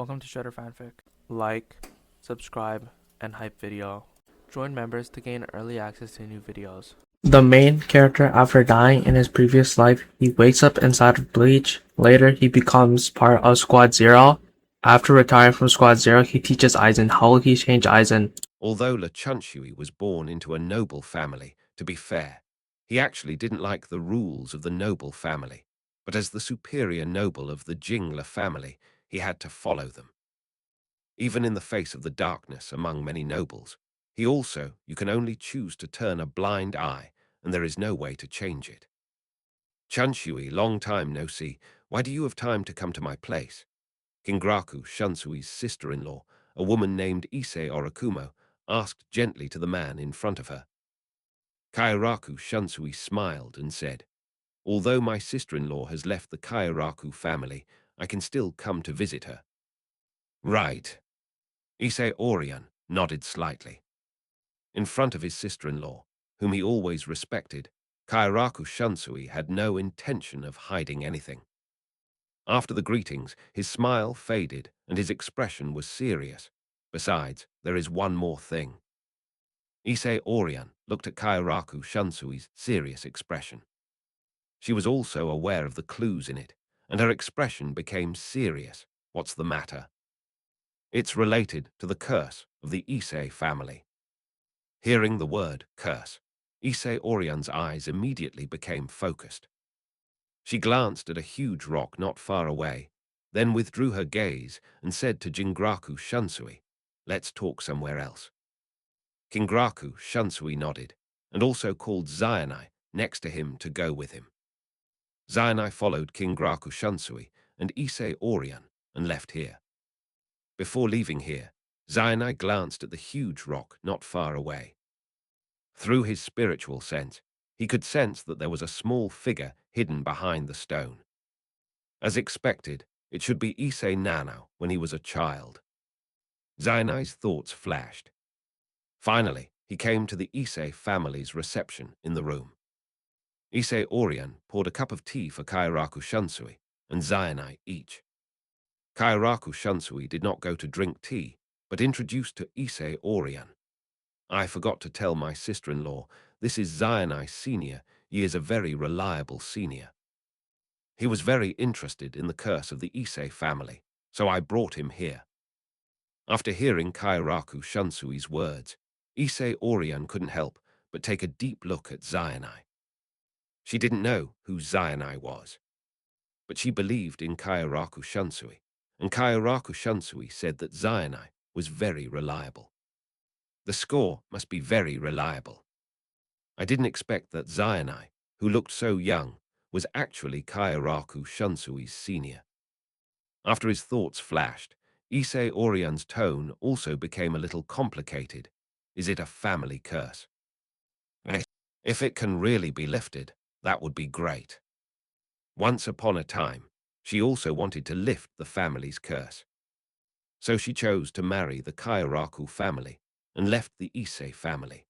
Welcome to Shredder Fanfic. Like, subscribe, and hype video. Join members to gain early access to new videos. The main character, after dying in his previous life, he wakes up inside of Bleach. Later, he becomes part of Squad Zero. After retiring from Squad Zero, he teaches Aizen. How will he change Aizen? Although Chunshui was born into a noble family, to be fair, he actually didn't like the rules of the noble family, but as the superior noble of the Jingla family, he had to follow them. Even in the face of the darkness among many nobles, you can only choose to turn a blind eye, and there is no way to change it. Chunshui, long time no see, why do you have time to come to my place? Kingraku, Shunsui's sister-in-law, a woman named Issei Orakumo, asked gently to the man in front of her. Kairaku Shunsui smiled and said, "Although my sister-in-law has left the Kairaku family, I can still come to visit her." Right. Issei Orion nodded slightly. In front of his sister-in-law, whom he always respected, Kairaku Shunsui had no intention of hiding anything. After the greetings, his smile faded and his expression was serious. Besides, there is one more thing. Issei Orion looked at Kairaku Shunsui's serious expression. She was also aware of the clues in it, and her expression became serious. What's the matter? It's related to the curse of the Issei family. Hearing the word curse, Issei Orion's eyes immediately became focused. She glanced at a huge rock not far away, then withdrew her gaze and said to Jingraku Shunsui, "Let's talk somewhere else." Kingraku Shunsui nodded, and also called Zayanai next to him to go with him. Zayanai followed Kingraku Shunsui and Issei Orion and left here. Before leaving here, Zayanai glanced at the huge rock not far away. Through his spiritual sense, he could sense that there was a small figure hidden behind the stone. As expected, it should be Issei Nanao when he was a child. Zayanai's thoughts flashed. Finally, he came to the Issei family's reception in the room. Issei Orion poured a cup of tea for Kairaku Shunsui and Zayanai each. Kairaku Shunsui did not go to drink tea, but introduced to Issei Orion. "I forgot to tell my sister-in-law, this is Zayanai Senior. He is a very reliable senior. He was very interested in the curse of the Issei family, so I brought him here." After hearing Kairaku Shunsui's words, Issei Orion couldn't help but take a deep look at Zayanai. She didn't know who Zayanai was, but she believed in Kairaku Shunsui, and Kairaku Shunsui said that Zayanai was very reliable. The score must be very reliable. I didn't expect that Zayanai, who looked so young, was actually Kairaku Shunsui's senior. After his thoughts flashed, Issei Orion's tone also became a little complicated. Is it a family curse? If it can really be lifted, that would be great. Once upon a time, she also wanted to lift the family's curse. So she chose to marry the Kairaku family and left the Issei family.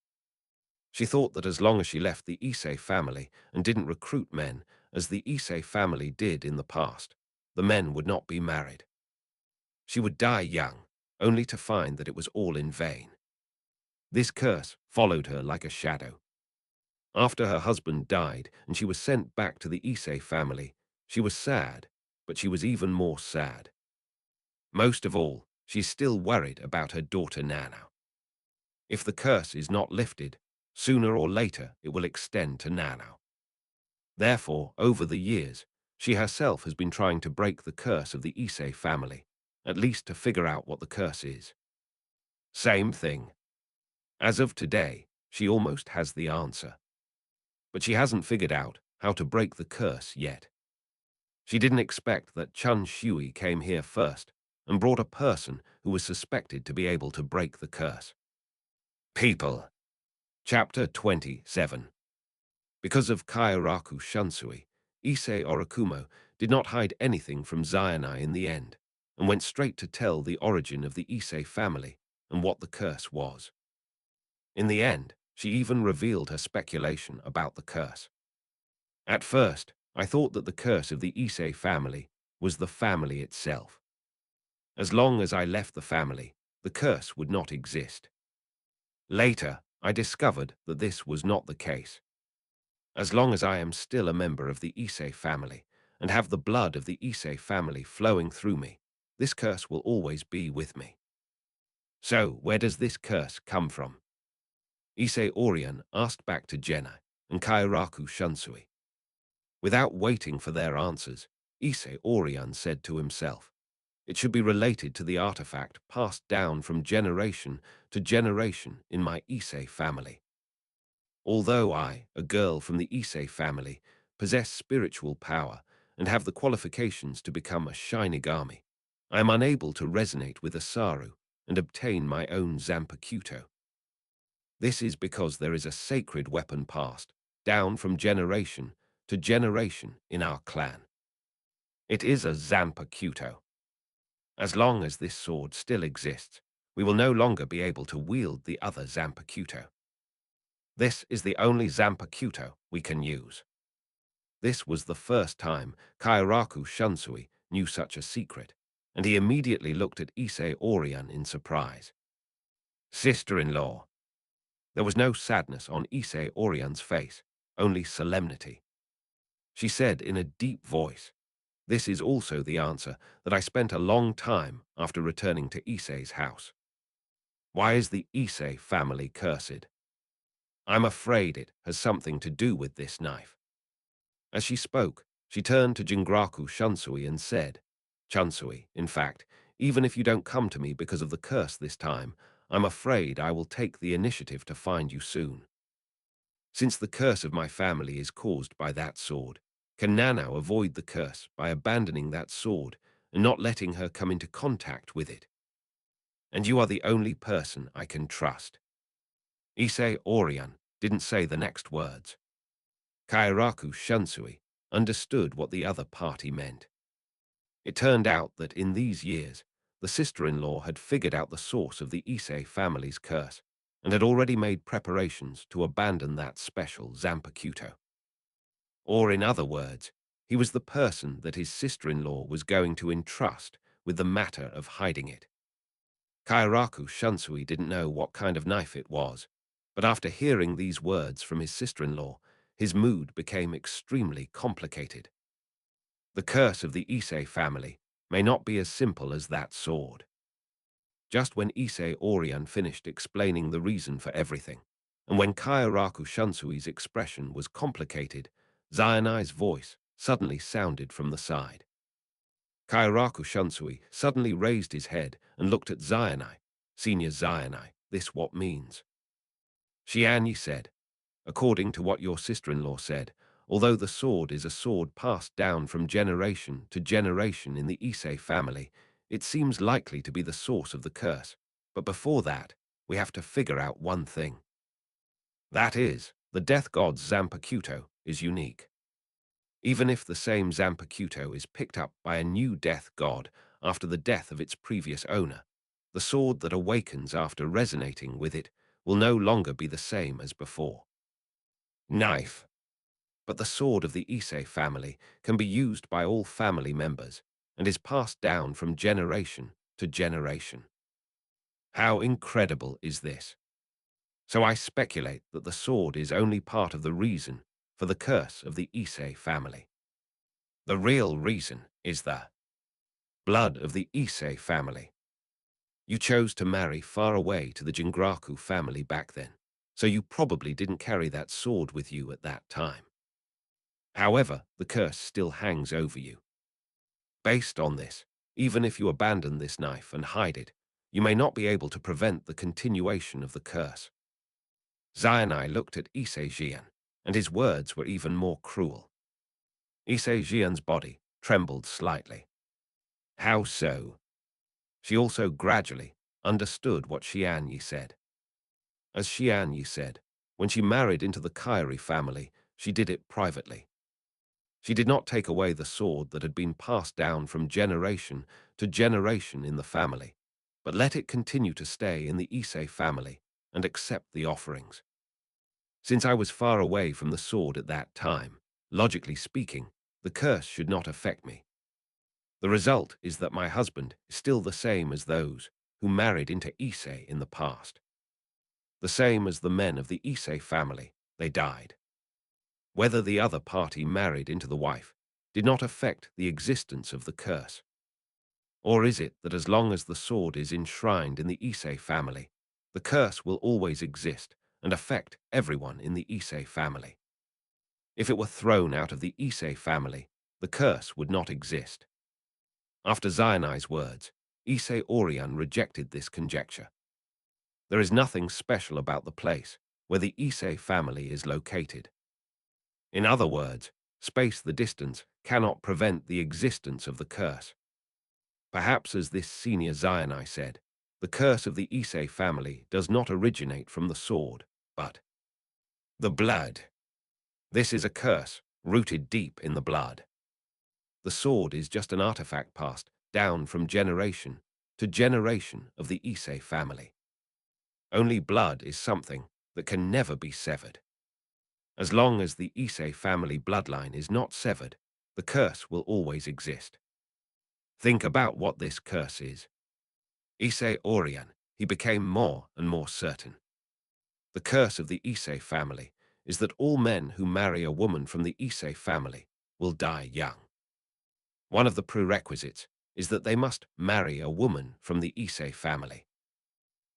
She thought that as long as she left the Issei family and didn't recruit men, as the Issei family did in the past, the men would not be married. She would die young, only to find that it was all in vain. This curse followed her like a shadow. After her husband died and she was sent back to the Issei family, she was sad, but she was even more sad. Most of all, she's still worried about her daughter Nanao. If the curse is not lifted, sooner or later it will extend to Nanao. Therefore, over the years, she herself has been trying to break the curse of the Issei family, at least to figure out what the curse is. Same thing. As of today, she almost has the answer. But she hasn't figured out how to break the curse yet. She didn't expect that Chun Shui came here first and brought a person who was suspected to be able to break the curse. People. Chapter 27. Because of Kairaku Shunsui, Issei Orakumo did not hide anything from Zayanai in the end, and went straight to tell the origin of the Issei family and what the curse was. In the end, she even revealed her speculation about the curse. At first, I thought that the curse of the Issei family was the family itself. As long as I left the family, the curse would not exist. Later, I discovered that this was not the case. As long as I am still a member of the Issei family and have the blood of the Issei family flowing through me, this curse will always be with me. So, where does this curse come from? Issei Orion asked back to Jenna and Kairaku Shunsui. Without waiting for their answers, Issei Orion said to himself, it should be related to the artifact passed down from generation to generation in my Issei family. Although I, a girl from the Issei family, possess spiritual power and have the qualifications to become a Shinigami, I am unable to resonate with Asaru and obtain my own Zanpakuto. This is because there is a sacred weapon passed down from generation to generation in our clan. It is a Zanpakuto. As long as this sword still exists, we will no longer be able to wield the other Zanpakuto. This is the only Zanpakuto we can use. This was the first time Kairaku Shunsui knew such a secret, and he immediately looked at Issei Orion in surprise. Sister-in-law. There was no sadness on Issei Orion's face, only solemnity. She said in a deep voice, this is also the answer that I spent a long time after returning to Issei's house. Why is the Issei family cursed? I'm afraid it has something to do with this knife. As she spoke, she turned to Jingraku Shunsui and said, Shunsui, in fact, even if you don't come to me because of the curse this time, I'm afraid I will take the initiative to find you soon. Since the curse of my family is caused by that sword, can Nanao avoid the curse by abandoning that sword and not letting her come into contact with it? And you are the only person I can trust. Issei Orion didn't say the next words. Kairaku Shunsui understood what the other party meant. It turned out that in these years, the sister-in-law had figured out the source of the Issei family's curse and had already made preparations to abandon that special Zanpakuto. Or in other words, he was the person that his sister-in-law was going to entrust with the matter of hiding it. Kairaku Shunsui didn't know what kind of knife it was, but after hearing these words from his sister-in-law, his mood became extremely complicated. The curse of the Issei family may not be as simple as that sword. Just when Issei Orion finished explaining the reason for everything, and when Kairaku Shunsui's expression was complicated, Zayanai's voice suddenly sounded from the side. Kairaku Shunsui suddenly raised his head and looked at Zayanai. Senior Zayanai, this what means? Xianyi said, according to what your sister-in-law said, although the sword is a sword passed down from generation to generation in the Issei family, it seems likely to be the source of the curse. But before that, we have to figure out one thing. That is, the death god's Zanpakuto is unique. Even if the same Zanpakuto is picked up by a new death god after the death of its previous owner, the sword that awakens after resonating with it will no longer be the same as before. Knife. But the sword of the Issei family can be used by all family members and is passed down from generation to generation. How incredible is this? So I speculate that the sword is only part of the reason for the curse of the Issei family. The real reason is the blood of the Issei family. You chose to marry far away to the Jingraku family back then, so you probably didn't carry that sword with you at that time. However, the curse still hangs over you. Based on this, even if you abandon this knife and hide it, you may not be able to prevent the continuation of the curse. Zayanai looked at Issei Jian, and his words were even more cruel. Issei Jian's body trembled slightly. How so? She also gradually understood what Xianyi said. As Xianyi said, when she married into the Kairi family, she did it privately. She did not take away the sword that had been passed down from generation to generation in the family, but let it continue to stay in the Issei family and accept the offerings. Since I was far away from the sword at that time, logically speaking, the curse should not affect me. The result is that my husband is still the same as those who married into Issei in the past. The same as the men of the Issei family, they died. Whether the other party married into the wife did not affect the existence of the curse. Or is it that as long as the sword is enshrined in the Issei family, the curse will always exist and affect everyone in the Issei family? If it were thrown out of the Issei family, the curse would not exist. After Zayanai's words, Issei Orion rejected this conjecture. There is nothing special about the place where the Issei family is located. In other words, space the distance cannot prevent the existence of the curse. Perhaps as this senior Zayanai said, the curse of the Issei family does not originate from the sword, but the blood. This is a curse rooted deep in the blood. The sword is just an artifact passed down from generation to generation of the Issei family. Only blood is something that can never be severed. As long as the Issei family bloodline is not severed, the curse will always exist. Think about what this curse is. Issei Orion, he became more and more certain. The curse of the Issei family is that all men who marry a woman from the Issei family will die young. One of the prerequisites is that they must marry a woman from the Issei family.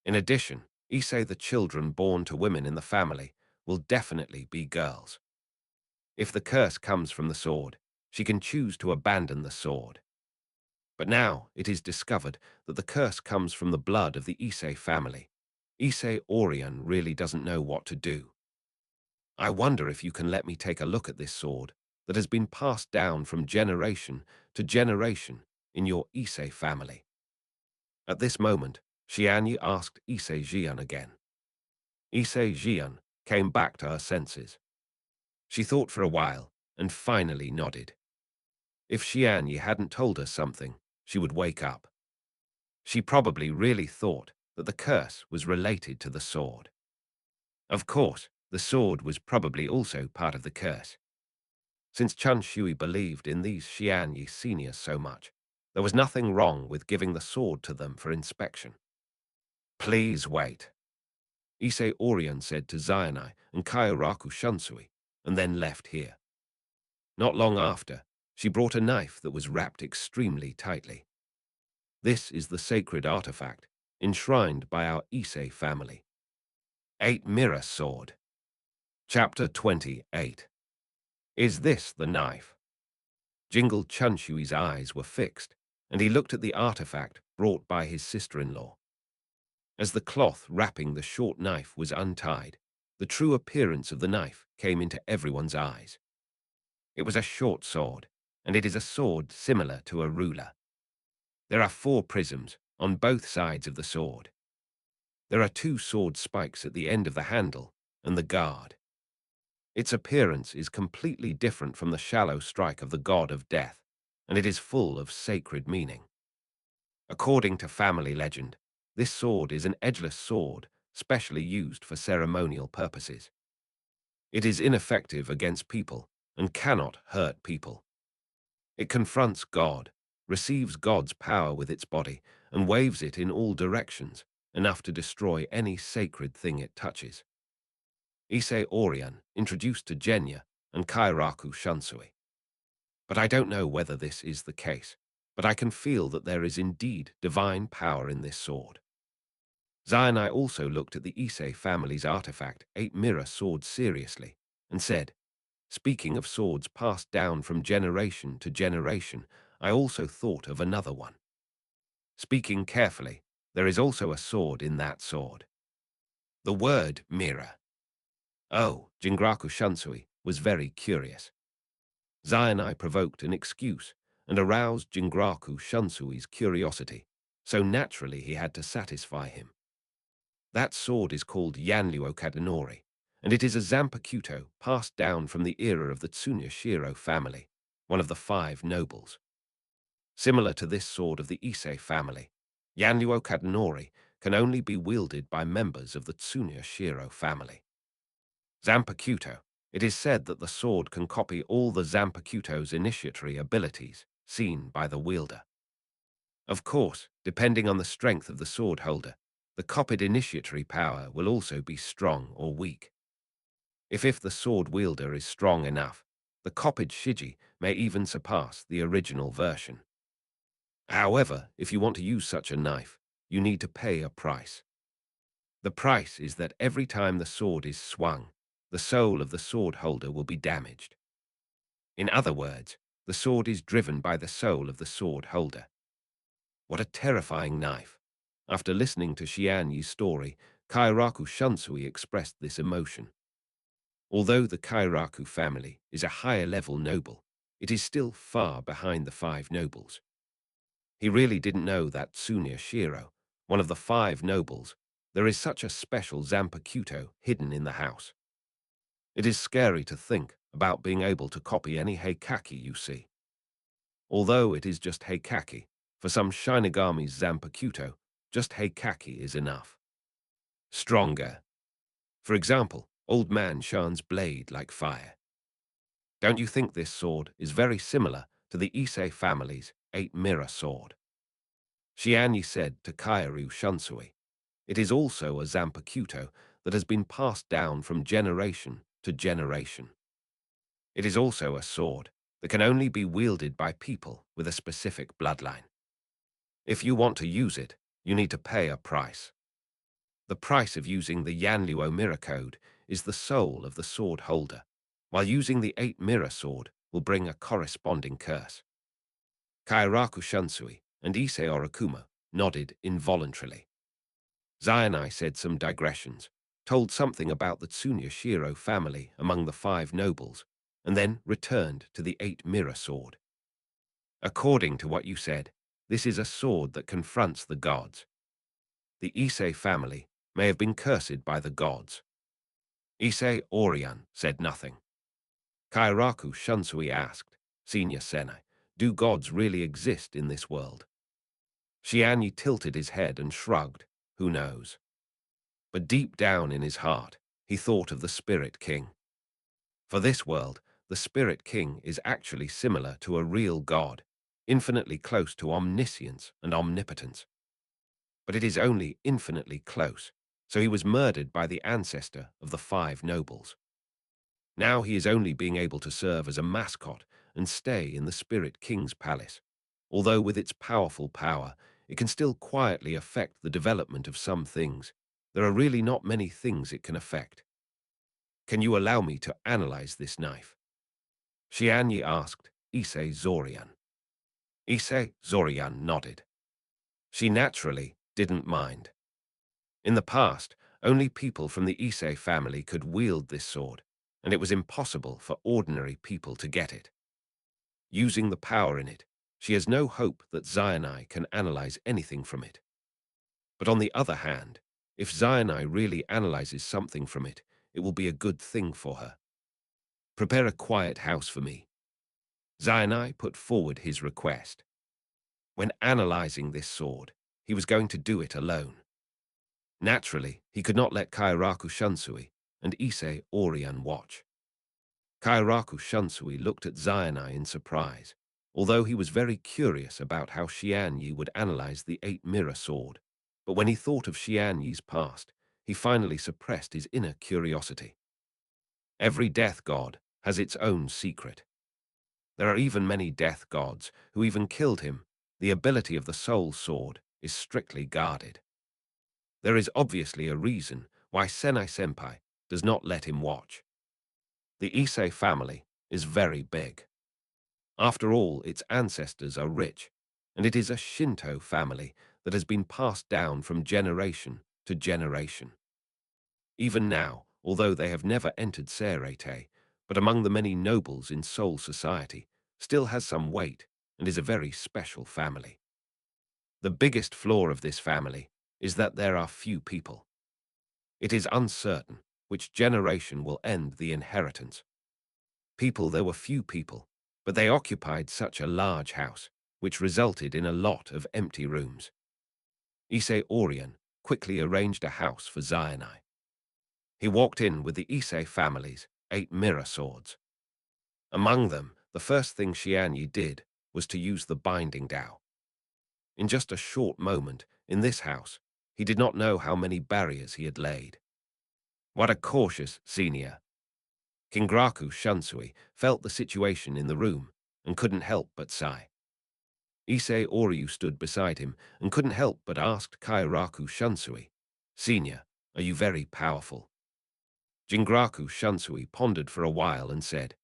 In addition, Issei the children born to women in the family will definitely be girls. If the curse comes from the sword, she can choose to abandon the sword. But now it is discovered that the curse comes from the blood of the Issei family. Issei Orion really doesn't know what to do. I wonder if you can let me take a look at this sword that has been passed down from generation to generation in your Issei family. At this moment, Xianyi asked Issei Jian again. Issei Jian came back to her senses. She thought for a while and finally nodded. If Xianyi hadn't told her something, she would wake up. She probably really thought that the curse was related to the sword. Of course, the sword was probably also part of the curse. Since Chun Shui believed in these Xianyi seniors so much, there was nothing wrong with giving the sword to them for inspection. Please wait, Issei Orion said to Zayanai and Kaioraku Shunsui, and then left here. Not long after, she brought a knife that was wrapped extremely tightly. This is the sacred artifact, enshrined by our Issei family. 8 Mirror Sword. Chapter 28. Is this the knife? Jingle Chunshui's eyes were fixed, and he looked at the artifact brought by his sister-in-law. As the cloth wrapping the short knife was untied, the true appearance of the knife came into everyone's eyes. It was a short sword, and it is a sword similar to a ruler. There are 4 prisms on both sides of the sword. There are 2 sword spikes at the end of the handle and the guard. Its appearance is completely different from the shallow strike of the god of death, and it is full of sacred meaning. According to family legend, this sword is an edgeless sword specially used for ceremonial purposes. It is ineffective against people and cannot hurt people. It confronts God, receives God's power with its body, and waves it in all directions, enough to destroy any sacred thing it touches. Issei Orion introduced to Genya and Kairaku Shunsui. But I don't know whether this is the case, but I can feel that there is indeed divine power in this sword. Zayanai also looked at the Issei family's artifact, 8 Mirror Sword, seriously, and said, speaking of swords passed down from generation to generation, I also thought of another one. Speaking carefully, there is also a sword in that sword. The word mirror. Oh, Jingraku Shunsui was very curious. Zayanai provoked an excuse and aroused Jingraku Shunsui's curiosity, so naturally he had to satisfy him. That sword is called Yanryu Katanori, and it is a Zanpakuto passed down from the era of the Tsunya Shiro family, one of the 5 nobles. Similar to this sword of the Issei family, Yanryu Katanori can only be wielded by members of the Tsunya Shiro family. Zanpakuto, it is said that the sword can copy all the Zanpakuto's initiatory abilities, seen by the wielder. Of course, depending on the strength of the sword holder, the copied initiatory power will also be strong or weak. If the sword wielder is strong enough, the copied shiji may even surpass the original version. However, if you want to use such a knife, you need to pay a price. The price is that every time the sword is swung, the soul of the sword holder will be damaged. In other words, the sword is driven by the soul of the sword holder. What a terrifying knife! After listening to Xianyi's story, Kairaku Shunsui expressed this emotion. Although the Kairaku family is a higher-level noble, it is still far behind the 5 nobles. He really didn't know that Tsunya Shiro, one of the 5 nobles, there is such a special Zanpakuto hidden in the house. It is scary to think about being able to copy any Heikaki you see. Although it is just Heikaki, for some Shinigami's Zanpakuto, just Heikaki is enough. Stronger. For example, Old Man Shan's blade like fire. Don't you think this sword is very similar to the Issei family's 8-mirror sword? Xianyi said to Kaoru Shunsui, it is also a Zanpakuto that has been passed down from generation to generation. It is also a sword that can only be wielded by people with a specific bloodline. If you want to use it, you need to pay a price. The price of using the Yanluo mirror code is the soul of the sword holder, while using the 8-mirror sword will bring a corresponding curse. Kairaku Shunsui and Issei Orikumo nodded involuntarily. Zainai said some digressions, told something about the Tsunya Shiro family among the 5 nobles, and then returned to the 8-mirror sword. According to what you said, this is a sword that confronts the gods. The Issei family may have been cursed by the gods. Issei Orion said nothing. Kairaku Shunsui asked, Senior Senai, do gods really exist in this world? Xianyi tilted his head and shrugged, who knows? But deep down in his heart, he thought of the Spirit King. For this world, the Spirit King is actually similar to a real god, infinitely close to omniscience and omnipotence. But it is only infinitely close, so he was murdered by the ancestor of the 5 nobles. Now he is only being able to serve as a mascot and stay in the Spirit King's palace. Although with its powerful power, it can still quietly affect the development of some things. There are really not many things it can affect. Can you allow me to analyze this knife? Xianyi asked Issei Zorian. Issei Zorian nodded. She naturally didn't mind. In the past, only people from the Issei family could wield this sword, and it was impossible for ordinary people to get it. Using the power in it, she has no hope that Zainai can analyze anything from it. But on the other hand, if Zainai really analyzes something from it, it will be a good thing for her. Prepare a quiet house for me. Zainai put forward his request. When analyzing this sword, he was going to do it alone. Naturally, he could not let Kairaku Shunsui and Issei Orion watch. Kairaku Shunsui looked at Zainai in surprise, although he was very curious about how Xianyi would analyze the 8-mirror sword. But when he thought of Xianyi's past, he finally suppressed his inner curiosity. Every death god has its own secret. There are even many death gods who even killed him. The ability of the soul sword is strictly guarded. There is obviously a reason why Senai Senpai does not let him watch. The Issei family is very big. After all, its ancestors are rich, and it is a Shinto family that has been passed down from generation to generation. Even now, although they have never entered Seirete, but among the many nobles in Seoul society, still has some weight and is a very special family. The biggest flaw of this family is that there are few people. It is uncertain which generation will end the inheritance. There were few people, but they occupied such a large house, which resulted in a lot of empty rooms. Issei Orion quickly arranged a house for Zainai. He walked in with the Issei family's 8 mirror swords. Among them, the first thing Xianyi did was to use the binding Tao. In just a short moment, in this house, he did not know how many barriers he had laid. What a cautious senior! Kingraku Shunsui felt the situation in the room and couldn't help but sigh. Issei Oryu stood beside him and couldn't help but asked Kairaku Shunsui, "Senior, are you very powerful?" Jingraku Shunsui pondered for a while and said,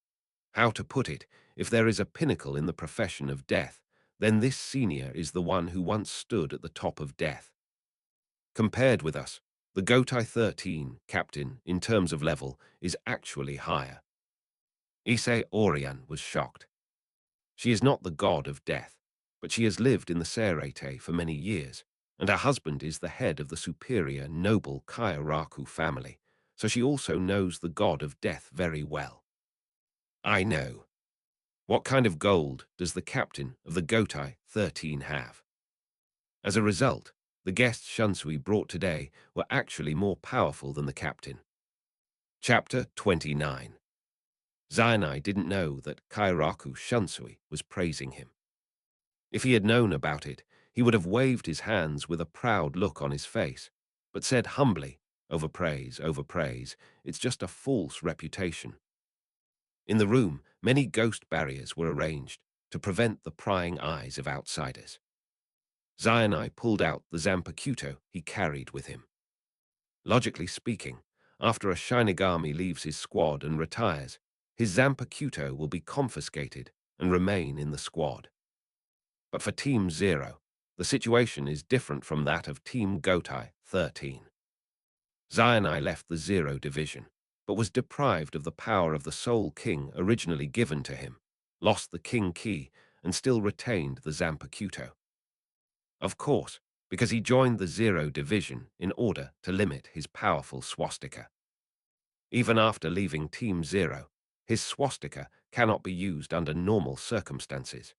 "How to put it, if there is a pinnacle in the profession of death, then this senior is the one who once stood at the top of death. Compared with us, the Gotai 13 captain, in terms of level, is actually higher." Issei Orian was shocked. She is not the god of death, but she has lived in the Serete for many years, and her husband is the head of the superior noble Kairaku family, so she also knows the god of death very well. "I know. What kind of gold does the captain of the Gotai 13 have?" As a result, the guests Shunsui brought today were actually more powerful than the captain. Chapter 29. Zainai didn't know that Kairaku Shunsui was praising him. If he had known about it, he would have waved his hands with a proud look on his face, but said humbly, overpraise, it's just a false reputation." In the room, many ghost barriers were arranged to prevent the prying eyes of outsiders. Zainai pulled out the Zanpakuto he carried with him. Logically speaking, after a Shinigami leaves his squad and retires, his Zanpakuto will be confiscated and remain in the squad. But for Team Zero, the situation is different from that of Team Gotai 13. Zainai left the Zero Division, but was deprived of the power of the Soul King originally given to him, lost the King Key, and still retained the Zanpakuto. Of course, because he joined the Zero Division in order to limit his powerful swastika. Even after leaving Team Zero, his swastika cannot be used under normal circumstances.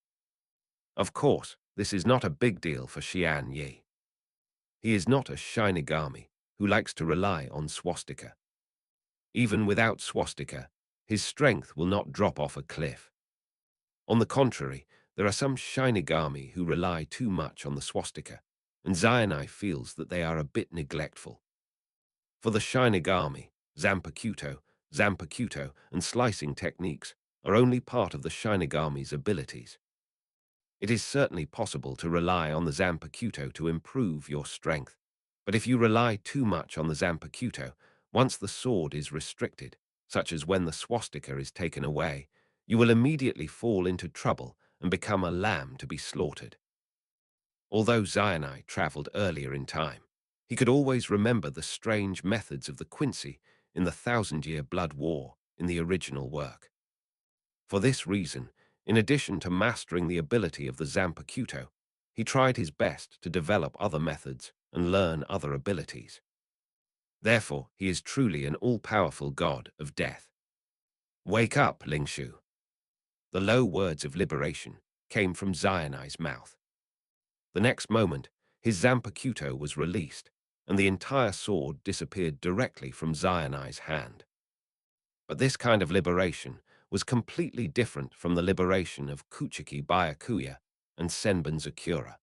Of course, this is not a big deal for Xian Yi. He is not a Shinigami who likes to rely on swastika. Even without swastika, his strength will not drop off a cliff. On the contrary, there are some Shinigami who rely too much on the swastika, and Zainai feels that they are a bit neglectful. For the Shinigami, Zanpakuto, and slicing techniques are only part of the Shinigami's abilities. It is certainly possible to rely on the Zanpakuto to improve your strength, but if you rely too much on the Zanpakuto, once the sword is restricted, such as when the swastika is taken away, you will immediately fall into trouble and become a lamb to be slaughtered. Although Zainai traveled earlier in time, he could always remember the strange methods of the Quincy in the Thousand-Year Blood War in the original work. For this reason, in addition to mastering the ability of the Zanpakuto, he tried his best to develop other methods and learn other abilities. Therefore, he is truly an all-powerful god of death. "Wake up, Lingshu." The low words of liberation came from Zainai's mouth. The next moment, his Zanpakuto was released, and the entire sword disappeared directly from Zainai's hand. But this kind of liberation was completely different from the liberation of Kuchiki Byakuya and Senbun Zakura.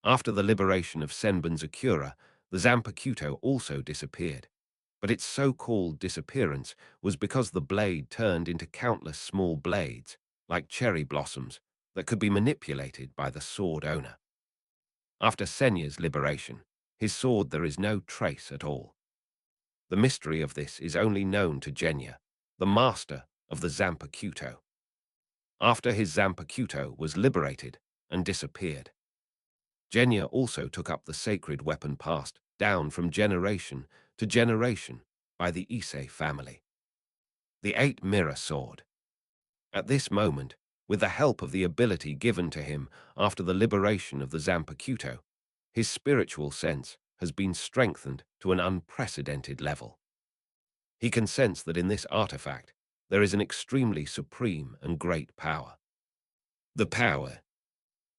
After the liberation of Senbun Zakura, the Zanpakuto also disappeared, but its so-called disappearance was because the blade turned into countless small blades, like cherry blossoms, that could be manipulated by the sword owner. After Senya's liberation, his sword there is no trace at all. The mystery of this is only known to Genya, the master of the Zanpakuto. After his Zanpakuto was liberated and disappeared, Genya also took up the sacred weapon passed down from generation to generation by the Issei family. The 8-mirror sword. At this moment, with the help of the ability given to him after the liberation of the Zanpakuto, his spiritual sense has been strengthened to an unprecedented level. He can sense that in this artifact there is an extremely supreme and great power. The power.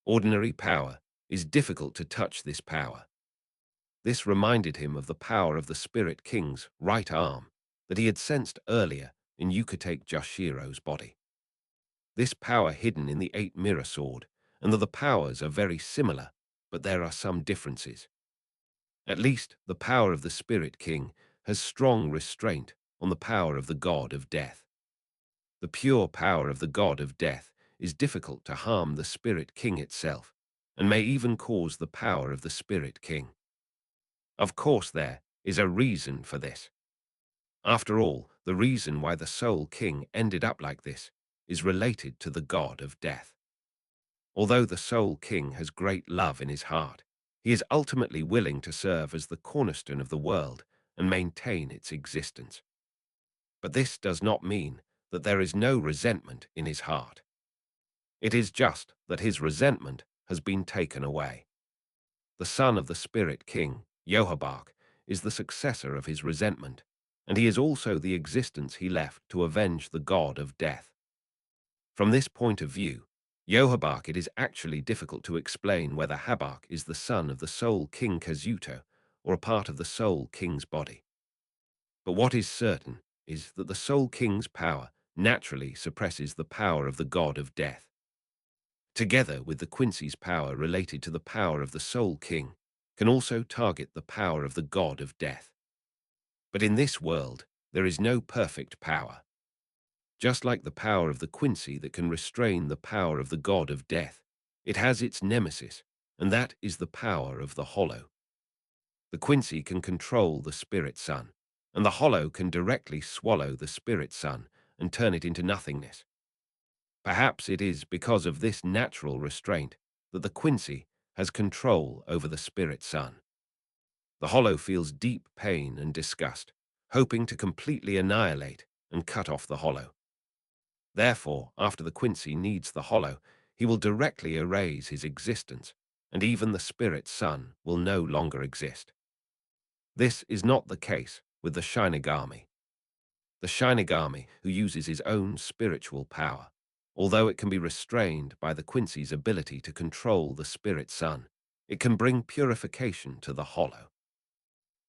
Ordinary power is difficult to touch this power. This reminded him of the power of the Spirit King's right arm that he had sensed earlier in Yukitake Joshiro's body. This power hidden in the 8-mirror sword, and that the powers are very similar, but there are some differences. At least the power of the Spirit King has strong restraint on the power of the God of Death. The pure power of the God of Death is difficult to harm the Spirit King itself, and may even cause the power of the Spirit King. Of course, there is a reason for this. After all, the reason why the Soul King ended up like this is related to the God of Death. Although the Soul King has great love in his heart, he is ultimately willing to serve as the cornerstone of the world and maintain its existence. But this does not mean that there is no resentment in his heart. It is just that his resentment has been taken away. The son of the Spirit King, Yohabak, is the successor of his resentment, and he is also the existence he left to avenge the God of Death. From this point of view, Yohabak, it is actually difficult to explain whether Habak is the son of the Soul King Kazuto or a part of the Soul King's body. But what is certain is that the Soul King's power naturally suppresses the power of the God of Death. Together with the Quincy's power related to the power of the Soul King, can also target the power of the God of Death. But in this world, there is no perfect power. Just like the power of the Quincy that can restrain the power of the God of Death, it has its nemesis, and that is the power of the Hollow. The Quincy can control the Spirit Sun, and the Hollow can directly swallow the Spirit Sun and turn it into nothingness. Perhaps it is because of this natural restraint that the Quincy has control over the Spirit Sun. The Hollow feels deep pain and disgust, hoping to completely annihilate and cut off the Hollow. Therefore, after the Quincy needs the Hollow, he will directly erase his existence, and even the Spirit Sun will no longer exist. This is not the case with the Shinigami. The Shinigami, who uses his own spiritual power, although it can be restrained by the Quincy's ability to control the Spirit Sun, it can bring purification to the Hollow.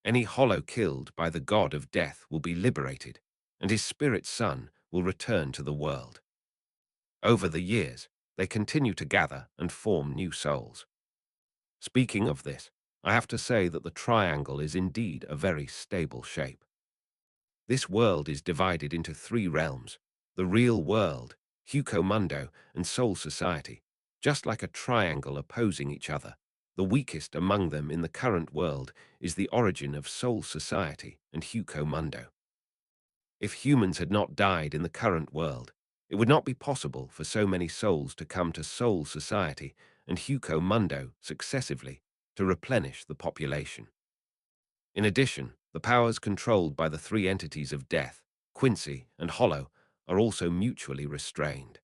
Any Hollow killed by the God of Death will be liberated, and his Spirit Sun will return to the world. Over the years, they continue to gather and form new souls. Speaking of this, I have to say that the triangle is indeed a very stable shape. This world is divided into 3 realms: the real world, Hucomundo, and Soul Society, just like a triangle opposing each other. The weakest among them in the current world is the origin of Soul Society and Hucomundo. If humans had not died in the current world, it would not be possible for so many souls to come to Soul Society and Hucomundo successively to replenish the population. In addition, the powers controlled by the 3 entities of Death, Quincy, and Hollow are also mutually restrained.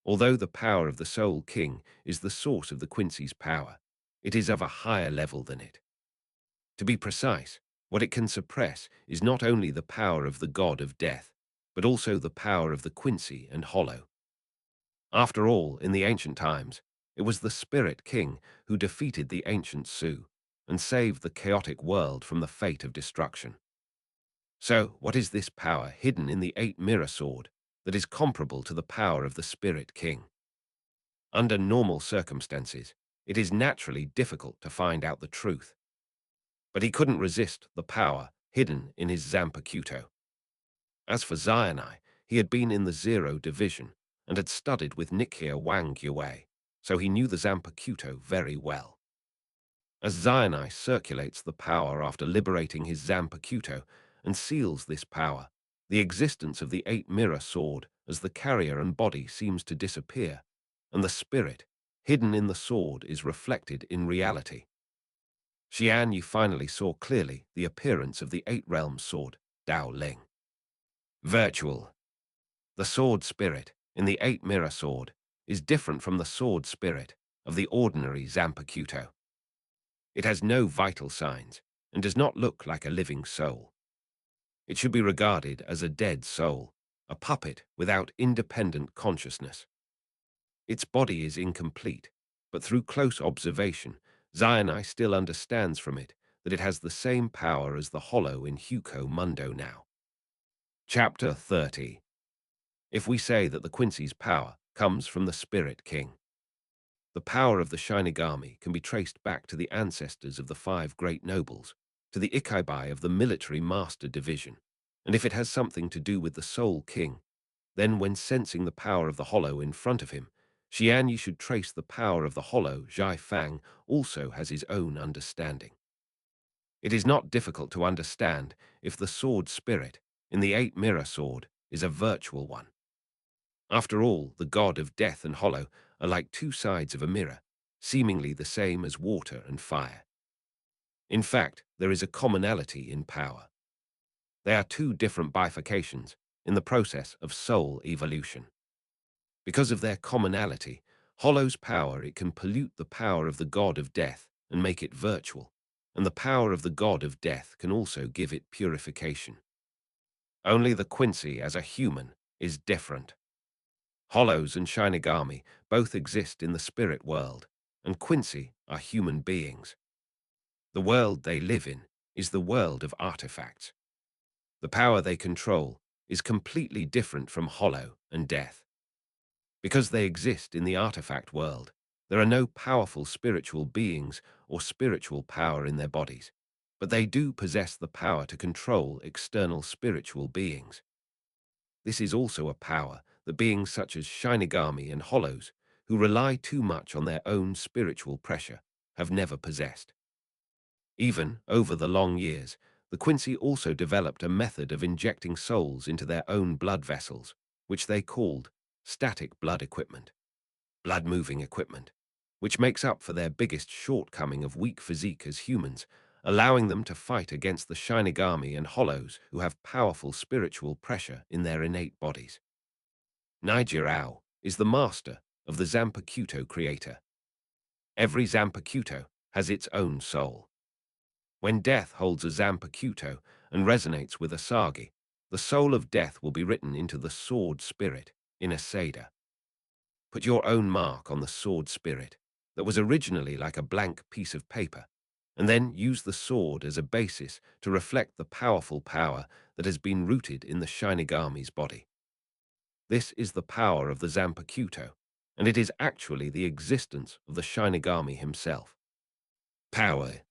Although the power of the Soul King is the source of the Quincy's power, it is of a higher level than it. To be precise, what it can suppress is not only the power of the God of Death, but also the power of the Quincy and Hollow. After all, in the ancient times, it was the Spirit King who defeated the ancient Sioux and saved the chaotic world from the fate of destruction. So, what is this power hidden in the 8-mirror sword that is comparable to the power of the Spirit King? Under normal circumstances, it is naturally difficult to find out the truth. But he couldn't resist the power hidden in his Zanpakuto. As for Zionai, he had been in the Zero Division and had studied with Nikia Wang Yue, so he knew the Zanpakuto very well. As Zionai circulates the power after liberating his Zanpakuto and seals this power, the existence of the 8-mirror sword as the carrier and body seems to disappear, and the spirit, hidden in the sword, is reflected in reality. Xian Yu finally saw clearly the appearance of the 8-realm sword, Dao Ling. Virtual. The sword spirit in the 8-mirror sword is different from the sword spirit of the ordinary Zanpakuto. It has no vital signs and does not look like a living soul. It should be regarded as a dead soul, a puppet without independent consciousness. Its body is incomplete, but through close observation, Zionai still understands from it that it has the same power as the Hollow in Hucomundo now. Chapter 30. if we say that the Quincy's power comes from the Spirit King. The power of the Shinigami can be traced back to the ancestors of the five great nobles, to the Ikibai of the military master division, and if it has something to do with the Soul King, then when sensing the power of the hollow in front of him, Xianyi should trace the power of the hollow. Zhai Fang also has his own understanding. It is not difficult to understand if the sword spirit in the eight mirror sword is a virtual one. After all, the god of death and hollow are like two sides of a mirror, seemingly the same as water and fire. In fact, there is a commonality in power. They are two different bifurcations in the process of soul evolution. Because of their commonality, Hollow's power, it can pollute the power of the god of death and make it virtual, and the power of the god of death can also give it purification. Only the Quincy as a human is different. Hollows and Shinigami both exist in the spirit world, and Quincy are human beings. The world they live in is the world of artifacts. The power they control is completely different from Hollow and Death. Because they exist in the artifact world, there are no powerful spiritual beings or spiritual power in their bodies, but they do possess the power to control external spiritual beings. This is also a power that beings such as Shinigami and Hollows, who rely too much on their own spiritual pressure, have never possessed. Even over the long years, the Quincy also developed a method of injecting souls into their own blood vessels, which they called static blood equipment, blood-moving equipment, which makes up for their biggest shortcoming of weak physique as humans, allowing them to fight against the Shinigami and Hollows who have powerful spiritual pressure in their innate bodies. Nigirao is the master of the Zanpakuto creator. Every Zanpakuto has its own soul. When death holds a Zanpakuto and resonates with Asagi, the soul of death will be written into the sword spirit in a Seda. Put your own mark on the sword spirit that was originally like a blank piece of paper, and then use the sword as a basis to reflect the powerful power that has been rooted in the Shinigami's body. This is the power of the Zanpakuto, and it is actually the existence of the Shinigami himself. Power.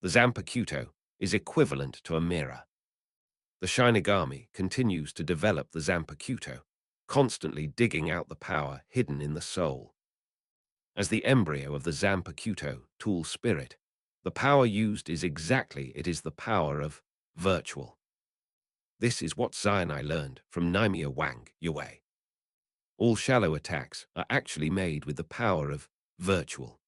The Zanpakuto is equivalent to a mirror. The Shinigami continues to develop the Zanpakuto, constantly digging out the power hidden in the soul. As the embryo of the Zanpakuto tool spirit, the power used is exactly it is the power of virtual. This is what Zainai learned from Naimia Wang Yue. All shallow attacks are actually made with the power of virtual.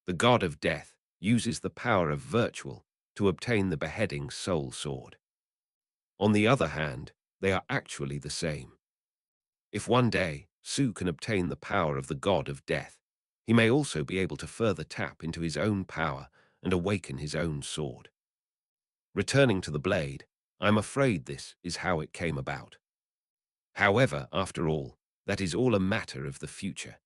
The god of death uses the power of virtual to obtain the beheading soul sword. On the other hand, they are actually the same. If one day Su can obtain the power of the god of death, he may also be able to further tap into his own power and awaken his own sword. Returning to the blade, I'm afraid this is how it came about. However, after all, that is all a matter of the future.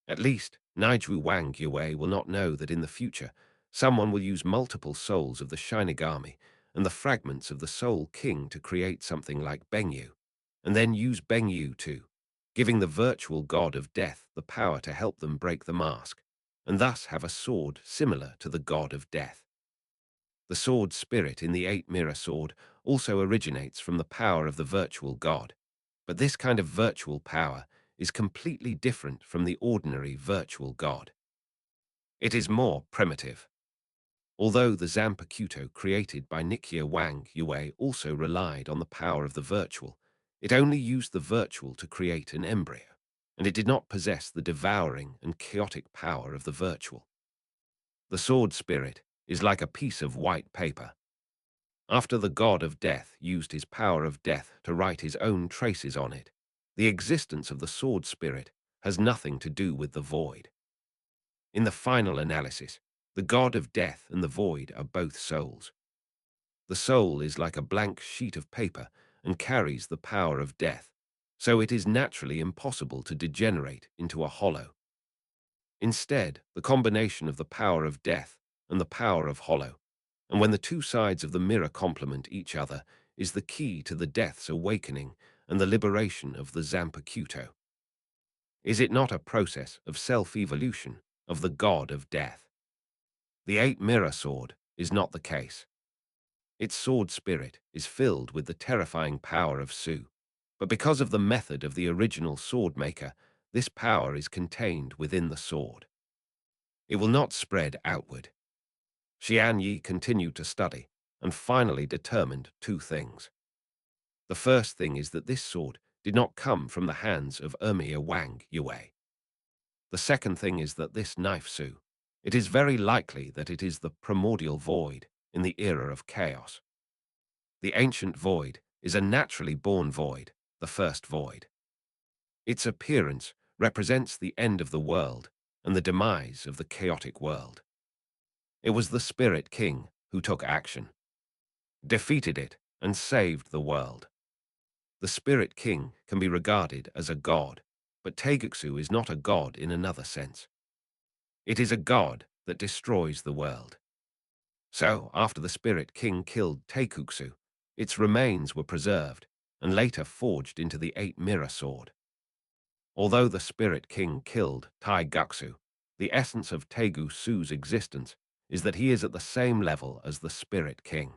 At least, Naiju Wang Yue will not know that in the future, someone will use multiple souls of the Shinigami and the fragments of the Soul King to create something like Bengyu, and then use Bengyu too, giving the virtual god of death the power to help them break the mask, and thus have a sword similar to the god of death. The sword spirit in the eight-mirror sword also originates from the power of the virtual god, but this kind of virtual power is completely different from the ordinary virtual god. It is more primitive. Although the Zanpakuto created by Nikia Wang Yue also relied on the power of the virtual, it only used the virtual to create an embryo, and it did not possess the devouring and chaotic power of the virtual. The sword spirit is like a piece of white paper. After the god of death used his power of death to write his own traces on it, the existence of the sword spirit has nothing to do with the void. In the final analysis, the god of death and the void are both souls. The soul is like a blank sheet of paper and carries the power of death, so it is naturally impossible to degenerate into a hollow. Instead, the combination of the power of death and the power of hollow, and when the two sides of the mirror complement each other, is the key to the death's awakening and the liberation of the Zanpakuto? Is it not a process of self-evolution of the god of death? The eight-mirror sword is not the case. Its sword spirit is filled with the terrifying power of Su, but because of the method of the original sword maker, this power is contained within the sword. It will not spread outward. Xian Yi continued to study and finally determined two things. The first thing is that this sword did not come from the hands of Emir Wang Yue. The second thing is that this knife Su, it is very likely that it is the primordial void in the era of chaos. The ancient void is a naturally born void, the first void. Its appearance represents the end of the world and the demise of the chaotic world. It was the Spirit King who took action, defeated it, and saved the world. The Spirit King can be regarded as a god, but Taeguksu is not a god in another sense. It is a god that destroys the world. So, after the Spirit King killed Taeguksu, its remains were preserved and later forged into the eight-mirror sword. Although the Spirit King killed Taeguksu, the essence of Taeguksu's existence is that he is at the same level as the Spirit King.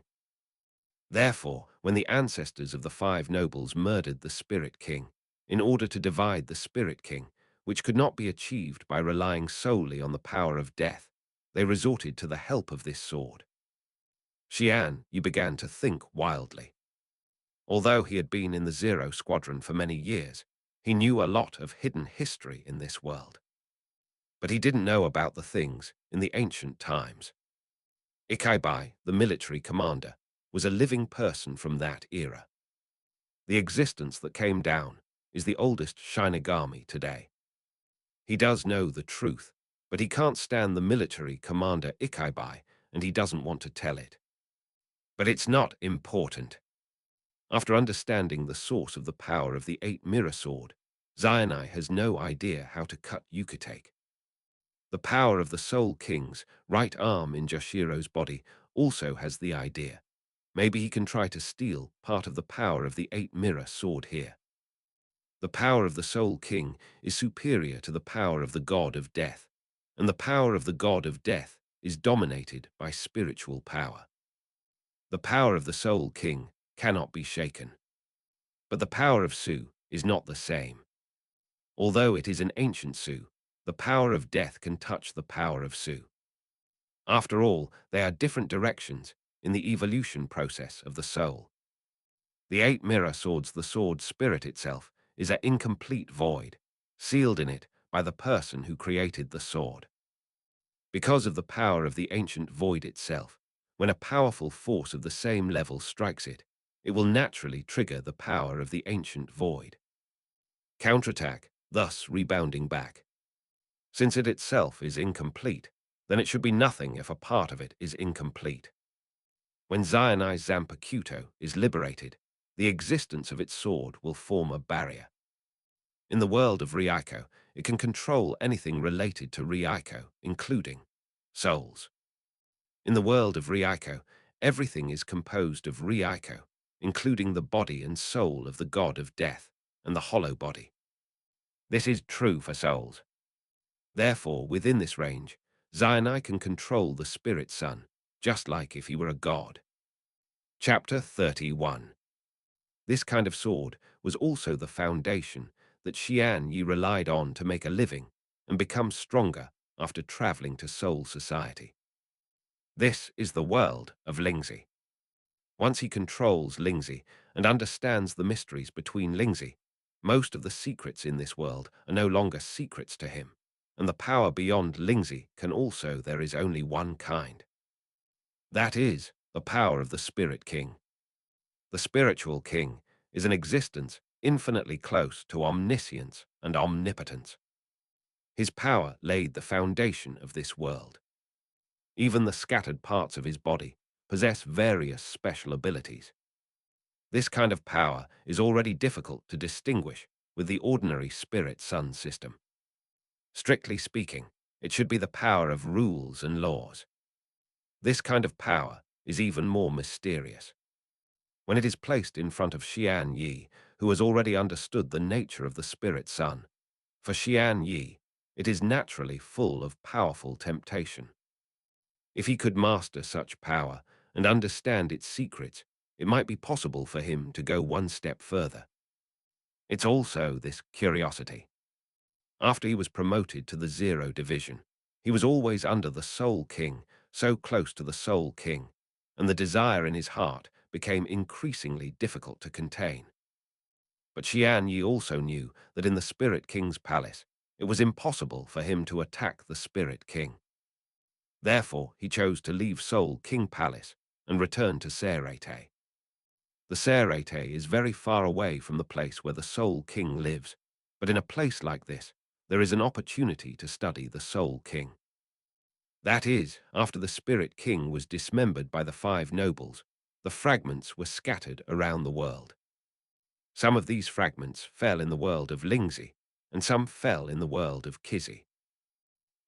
Therefore, when the ancestors of the five nobles murdered the Spirit King, in order to divide the Spirit King, which could not be achieved by relying solely on the power of death, they resorted to the help of this sword. Xian Yi began to think wildly. Although he had been in the Zero Squadron for many years, he knew a lot of hidden history in this world. But he didn't know about the things in the ancient times. Ikaibai, the military commander, was a living person from that era. The existence that came down is the oldest Shinigami today. He does know the truth, but he can't stand the military commander Ikaibai, and he doesn't want to tell it. But it's not important. After understanding the source of the power of the eight-mirror sword, Zayanai has no idea how to cut Yukitake. The power of the Soul King's right arm in Jashiro's body also has the idea. Maybe he can try to steal part of the power of the eight-mirror sword here. The power of the Soul King is superior to the power of the God of Death, and the power of the God of Death is dominated by spiritual power. The power of the Soul King cannot be shaken. But the power of Su is not the same. Although it is an ancient Su, the power of death can touch the power of Su. After all, they are different directions in the evolution process of the soul. The eight-mirror sword's the sword spirit itself is an incomplete void, sealed in it by the person who created the sword. Because of the power of the ancient void itself, when a powerful force of the same level strikes it, it will naturally trigger the power of the ancient void. Counterattack, thus rebounding back. Since it itself is incomplete, then it should be nothing if a part of it is incomplete. When Zayanai's Zanpakuto is liberated, the existence of its sword will form a barrier. In the world of Ryaiko, it can control anything related to Ryaiko, including souls. In the world of Ryaiko, everything is composed of Ryaiko, including the body and soul of the god of death and the hollow body. This is true for souls. Therefore, within this range, Zayanai can control the spirit sun, just like if he were a god. Chapter 31. This kind of sword was also the foundation that Xian Yi relied on to make a living and become stronger after traveling to Soul Society. This is the world of Lingzi. Once he controls Lingzi and understands the mysteries between Lingzi, most of the secrets in this world are no longer secrets to him, and the power beyond Lingzi can also there is only one kind. That is the power of the Spirit King. The Spiritual King is an existence infinitely close to omniscience and omnipotence. His power laid the foundation of this world. Even the scattered parts of his body possess various special abilities. This kind of power is already difficult to distinguish with the ordinary spirit sun system. Strictly speaking, it should be the power of rules and laws. This kind of power is even more mysterious. When it is placed in front of Xian Yi, who has already understood the nature of the Spirit Sun. For Xian Yi, it is naturally full of powerful temptation. If he could master such power and understand its secrets, it might be possible for him to go one step further. It's also this curiosity. After he was promoted to the Zero Division, he was always under the Soul King, so close to the Soul King, and the desire in his heart became increasingly difficult to contain. But Xian Yi also knew that in the Spirit King's palace, it was impossible for him to attack the Spirit King. Therefore, he chose to leave Soul King Palace and return to Serete. The Serete is very far away from the place where the Soul King lives, but in a place like this, there is an opportunity to study the Soul King. That is, after the Spirit King was dismembered by the 5 nobles, the fragments were scattered around the world. Some of these fragments fell in the world of Lingzi, and some fell in the world of Kizi.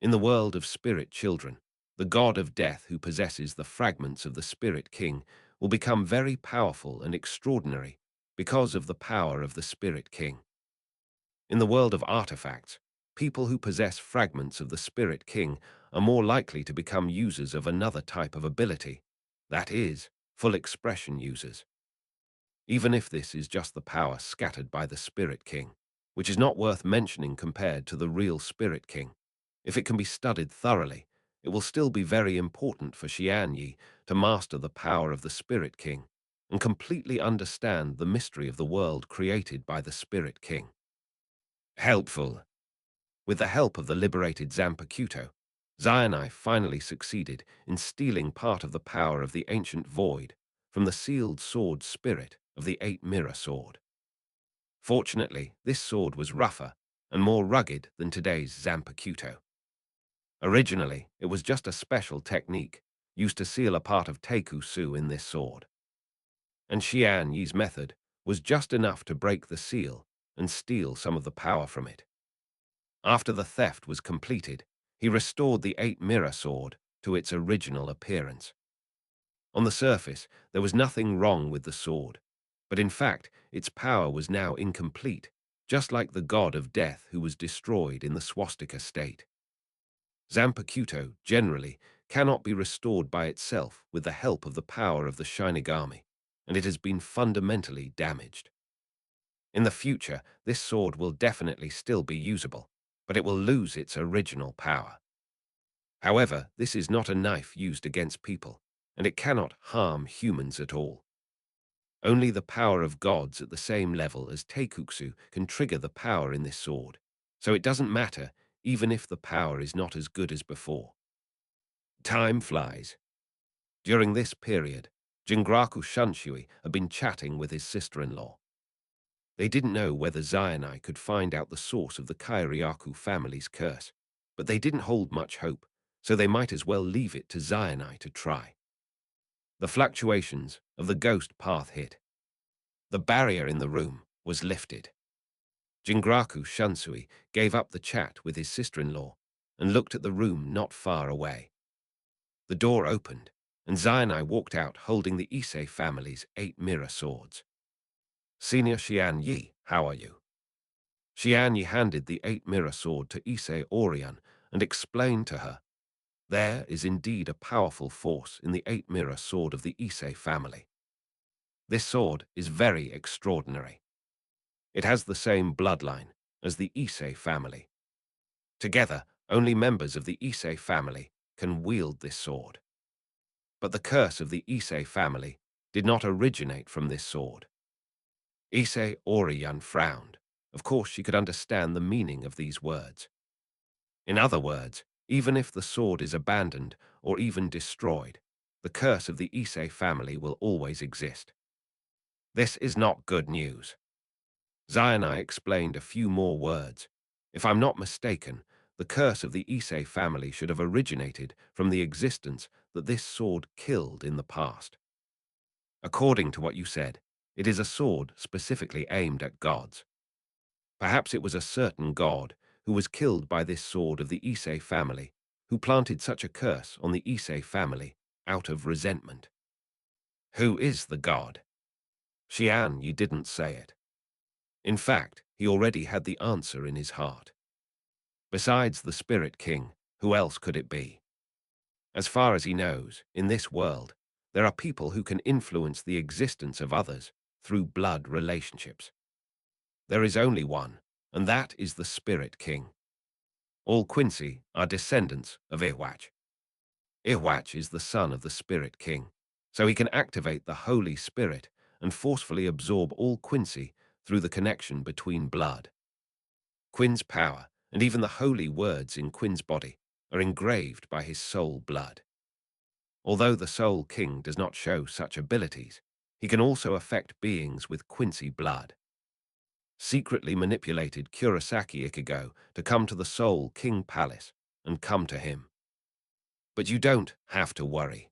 In the world of spirit children, the god of death who possesses the fragments of the Spirit King will become very powerful and extraordinary because of the power of the Spirit King. In the world of artifacts, people who possess fragments of the Spirit King are more likely to become users of another type of ability, that is, full expression users. Even if this is just the power scattered by the Spirit King, which is not worth mentioning compared to the real Spirit King. If it can be studied thoroughly, it will still be very important for Xian Yi to master the power of the Spirit King and completely understand the mystery of the world created by the Spirit King. Helpful. With the help of the liberated Zanpakuto, Zayanai finally succeeded in stealing part of the power of the ancient void from the sealed sword spirit of the 8-mirror sword. Fortunately, this sword was rougher and more rugged than today's Zanpakuto. Originally, it was just a special technique used to seal a part of Teikusu in this sword. And Xian Yi's method was just enough to break the seal and steal some of the power from it. After the theft was completed, he restored the 8-mirror sword to its original appearance. On the surface, there was nothing wrong with the sword, but in fact, its power was now incomplete, just like the god of death who was destroyed in the swastika state. Zanpakuto, generally, cannot be restored by itself with the help of the power of the Shinigami, and it has been fundamentally damaged. In the future, this sword will definitely still be usable, but it will lose its original power. However, this is not a knife used against people, and it cannot harm humans at all. Only the power of gods at the same level as Teikutsu can trigger the power in this sword, so it doesn't matter even if the power is not as good as before. Time flies. During this period, Jingraku Shunshui had been chatting with his sister-in-law. They didn't know whether Zayanai could find out the source of the Kairyaku family's curse, but they didn't hold much hope, so they might as well leave it to Zayanai to try. The fluctuations of the ghost path hit. The barrier in the room was lifted. Jingraku Shunsui gave up the chat with his sister-in-law and looked at the room not far away. The door opened, and Zayanai walked out holding the Issei family's 8-mirror swords. Senior Xian Yi, how are you? Xian Yi handed the 8-mirror sword to Issei Orion and explained to her, there is indeed a powerful force in the 8-mirror sword of the Issei family. This sword is very extraordinary. It has the same bloodline as the Issei family. Together, only members of the Issei family can wield this sword. But the curse of the Issei family did not originate from this sword. Issei Orion frowned. Of course, she could understand the meaning of these words. In other words, even if the sword is abandoned or even destroyed, the curse of the Issei family will always exist. This is not good news. Zayanai explained a few more words. If I'm not mistaken, the curse of the Issei family should have originated from the existence that this sword killed in the past. According to what you said, it is a sword specifically aimed at gods. Perhaps it was a certain god who was killed by this sword of the Issei family, who planted such a curse on the Issei family out of resentment. Who is the god? Xian, you didn't say it. In fact, he already had the answer in his heart. Besides the Spirit King, who else could it be? As far as he knows, in this world, there are people who can influence the existence of others through blood relationships. There is only one, and that is the Spirit King. All Quincy are descendants of Ihwach. Ihwach is the son of the Spirit King, so he can activate the Holy Spirit and forcefully absorb all Quincy through the connection between blood. Quin's power, and even the holy words in Quin's body, are engraved by his soul blood. Although the Soul King does not show such abilities, he can also affect beings with Quincy blood. Secretly manipulated Kurosaki Ichigo to come to the Soul King Palace and come to him. But you don't have to worry.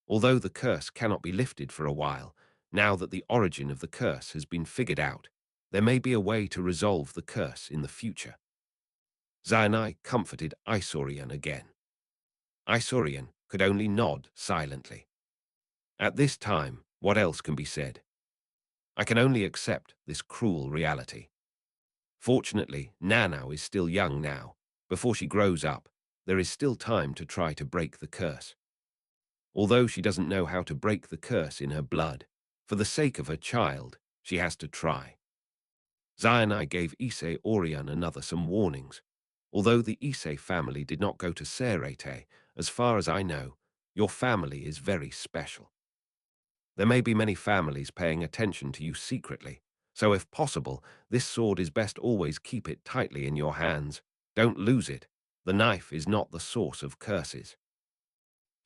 Although the curse cannot be lifted for a while, now that the origin of the curse has been figured out, there may be a way to resolve the curse in the future. Zainai comforted Isorian again. Isorian could only nod silently. At this time, what else can be said? I can only accept this cruel reality. Fortunately, Nanao is still young now. Before she grows up, there is still time to try to break the curse. Although she doesn't know how to break the curse in her blood, for the sake of her child, she has to try. Zainai gave Issei Orion another some warnings. Although the Issei family did not go to Serete, as far as I know, your family is very special. There may be many families paying attention to you secretly, so if possible, this sword is best always keep it tightly in your hands. Don't lose it. The knife is not the source of curses.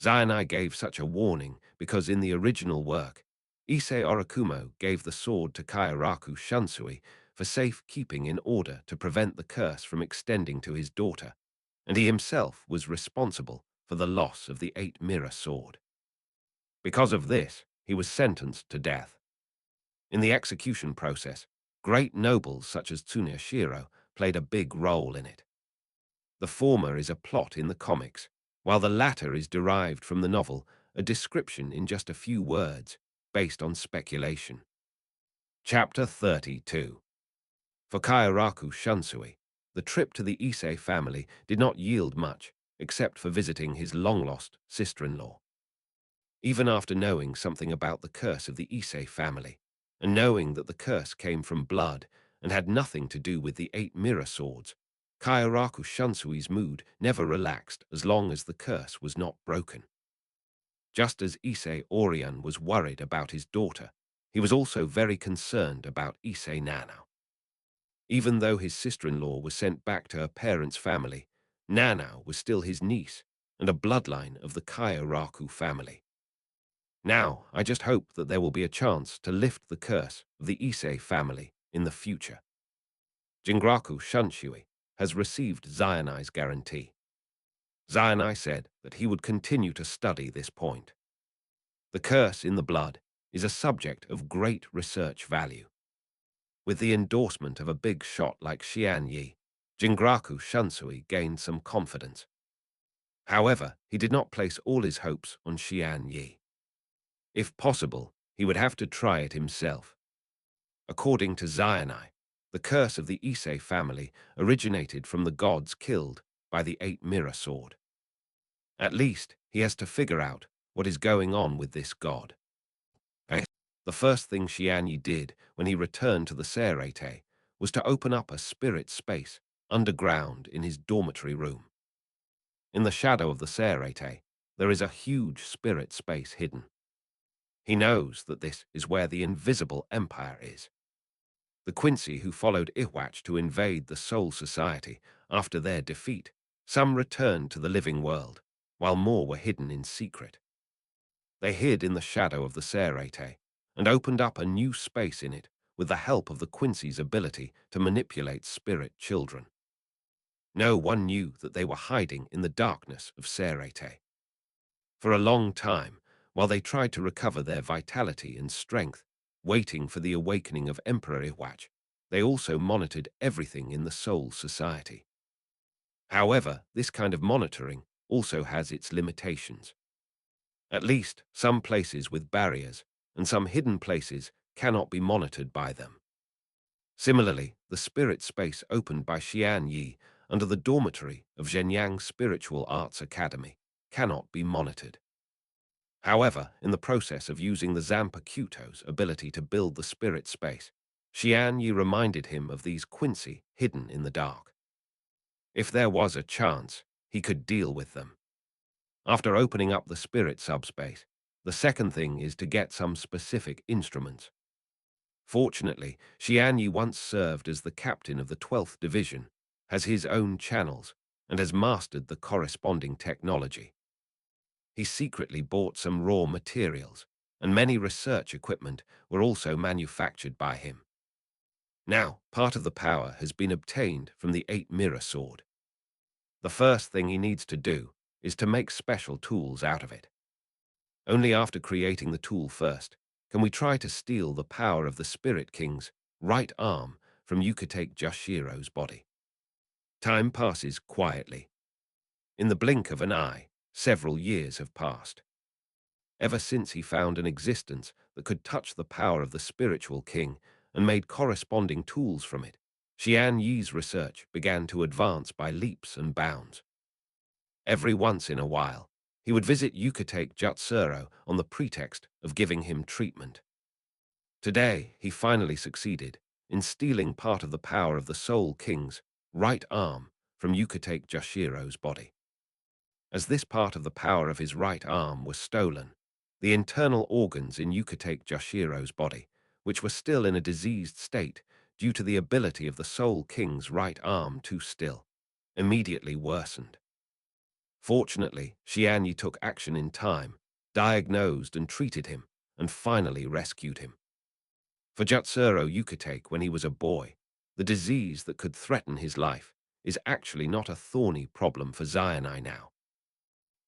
Zainai gave such a warning because in the original work, Issei Orakumo gave the sword to Kairaku Shunsui for safe keeping in order to prevent the curse from extending to his daughter, and he himself was responsible for the loss of the 8-mirror sword. Because of this, he was sentenced to death. In the execution process, great nobles such as Tsuneshiro played a big role in it. The former is a plot in the comics, while the latter is derived from the novel, a description in just a few words, based on speculation. Chapter 32. For Kairaku Shunsui, the trip to the Issei family did not yield much, except for visiting his long-lost sister-in-law. Even after knowing something about the curse of the Issei family, and knowing that the curse came from blood and had nothing to do with the 8-mirror swords, Kairaku Shunsui's mood never relaxed as long as the curse was not broken. Just as Issei Orion was worried about his daughter, he was also very concerned about Issei Nanao. Even though his sister-in-law was sent back to her parents' family, Nanao was still his niece and a bloodline of the Kairaku family. Now, I just hope that there will be a chance to lift the curse of the Issei family in the future. Jinraku Shunshui has received Zainai's guarantee. Zainai said that he would continue to study this point. The curse in the blood is a subject of great research value. With the endorsement of a big shot like Xian Yi, Jinraku Shunsui gained some confidence. However, he did not place all his hopes on Xian Yi. If possible, he would have to try it himself. According to Zainai, the curse of the Issei family originated from the gods killed by the 8-mirror sword. At least, he has to figure out what is going on with this god. The first thing Xianyi did when he returned to the Serete was to open up a spirit space underground in his dormitory room. In the shadow of the Serete, there is a huge spirit space hidden. He knows that this is where the invisible empire is. The Quincy who followed Ihwach to invade the Soul Society after their defeat, some returned to the living world, while more were hidden in secret. They hid in the shadow of the Serete and opened up a new space in it with the help of the Quincy's ability to manipulate spirit children. No one knew that they were hiding in the darkness of Serete. For a long time, while they tried to recover their vitality and strength, waiting for the awakening of Emperor Ihwach, they also monitored everything in the Soul Society. However, this kind of monitoring also has its limitations. At least, some places with barriers and some hidden places cannot be monitored by them. Similarly, the spirit space opened by Xian Yi under the dormitory of Zhenyang Spiritual Arts Academy cannot be monitored. However, in the process of using the Zampa Kyuto's ability to build the spirit space, Xian Yi reminded him of these Quincy hidden in the dark. If there was a chance, he could deal with them. After opening up the spirit subspace, the second thing is to get some specific instruments. Fortunately, Xian Yi once served as the captain of the 12th Division, has his own channels, and has mastered the corresponding technology. He secretly bought some raw materials, and many research equipment were also manufactured by him. Now, part of the power has been obtained from the 8-mirror sword. The first thing he needs to do is to make special tools out of it. Only after creating the tool first can we try to steal the power of the Spirit King's right arm from Yukitake Jashiro's body. Time passes quietly. In the blink of an eye, several years have passed. Ever since he found an existence that could touch the power of the spiritual king and made corresponding tools from it, Xian Yi's research began to advance by leaps and bounds. Every once in a while, he would visit Yukitake Jutsuro on the pretext of giving him treatment. Today, he finally succeeded in stealing part of the power of the Soul King's right arm from Yukitake Jashiro's body. As this part of the power of his right arm was stolen, the internal organs in Yukitake Jashiro's body, which were still in a diseased state due to the ability of the Soul King's right arm to still, immediately worsened. Fortunately, Xianyi took action in time, diagnosed and treated him, and finally rescued him. For Jutsuro Yukitake when he was a boy, the disease that could threaten his life is actually not a thorny problem for Zayanai now.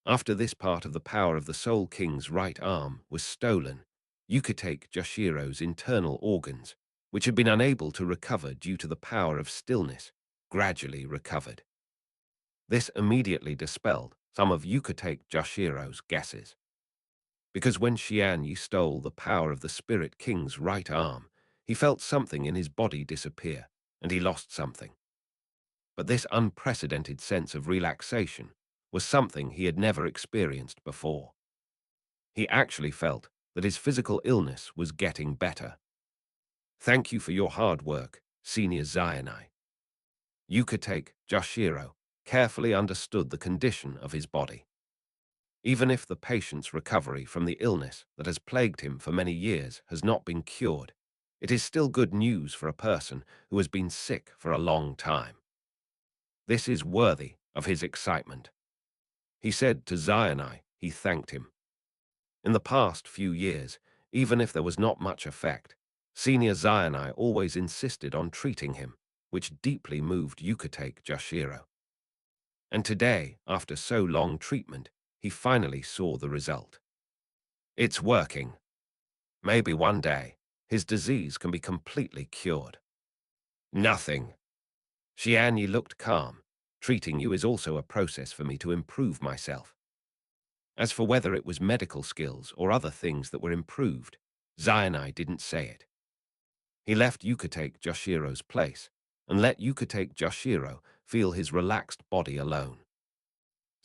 After this part of the power of the Soul King's right arm was stolen, Yukitake Jashiro's internal organs, which had been unable to recover due to the power of stillness, gradually recovered. This immediately dispelled some of Yukitake Jashiro's guesses. Because when Xianyi stole the power of the Spirit King's right arm, he felt something in his body disappear, and he lost something. But this unprecedented sense of relaxation was something he had never experienced before. He actually felt that his physical illness was getting better. Thank you for your hard work, Senior Zayanai. Yukitake Jashiro carefully understood the condition of his body. Even if the patient's recovery from the illness that has plagued him for many years has not been cured, it is still good news for a person who has been sick for a long time. This is worthy of his excitement. He said to Zayanai he thanked him. In the past few years, even if there was not much effect, Senior Zayanai always insisted on treating him, which deeply moved Yukitake Jashiro. And today, after so long treatment, he finally saw the result. It's working. Maybe one day, his disease can be completely cured. Nothing. Xianyi looked calm. Treating you is also a process for me to improve myself. As for whether it was medical skills or other things that were improved, Zayanai didn't say it. He left Yukitake Jashiro's place and let Yukitake Jashiro feel his relaxed body alone.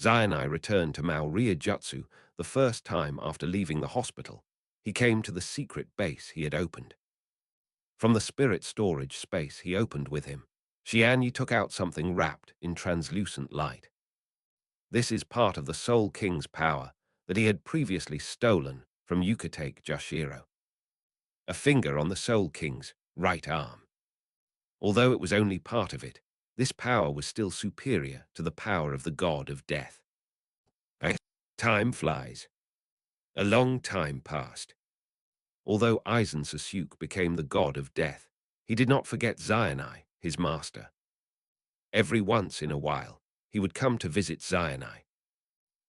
Zayanai returned to Maoria Jutsu the first time after leaving the hospital. He came to the secret base he had opened. From the spirit storage space he opened with him, Xianyi took out something wrapped in translucent light. This is part of the Soul King's power that he had previously stolen from Yukitake Jashiro. A finger on the Soul King's right arm. Although it was only part of it, this power was still superior to the power of the god of death. Time flies. A long time passed. Although Aizen Sasuke became the god of death, he did not forget Zayanai, his master. Every once in a while, he would come to visit Zayanai.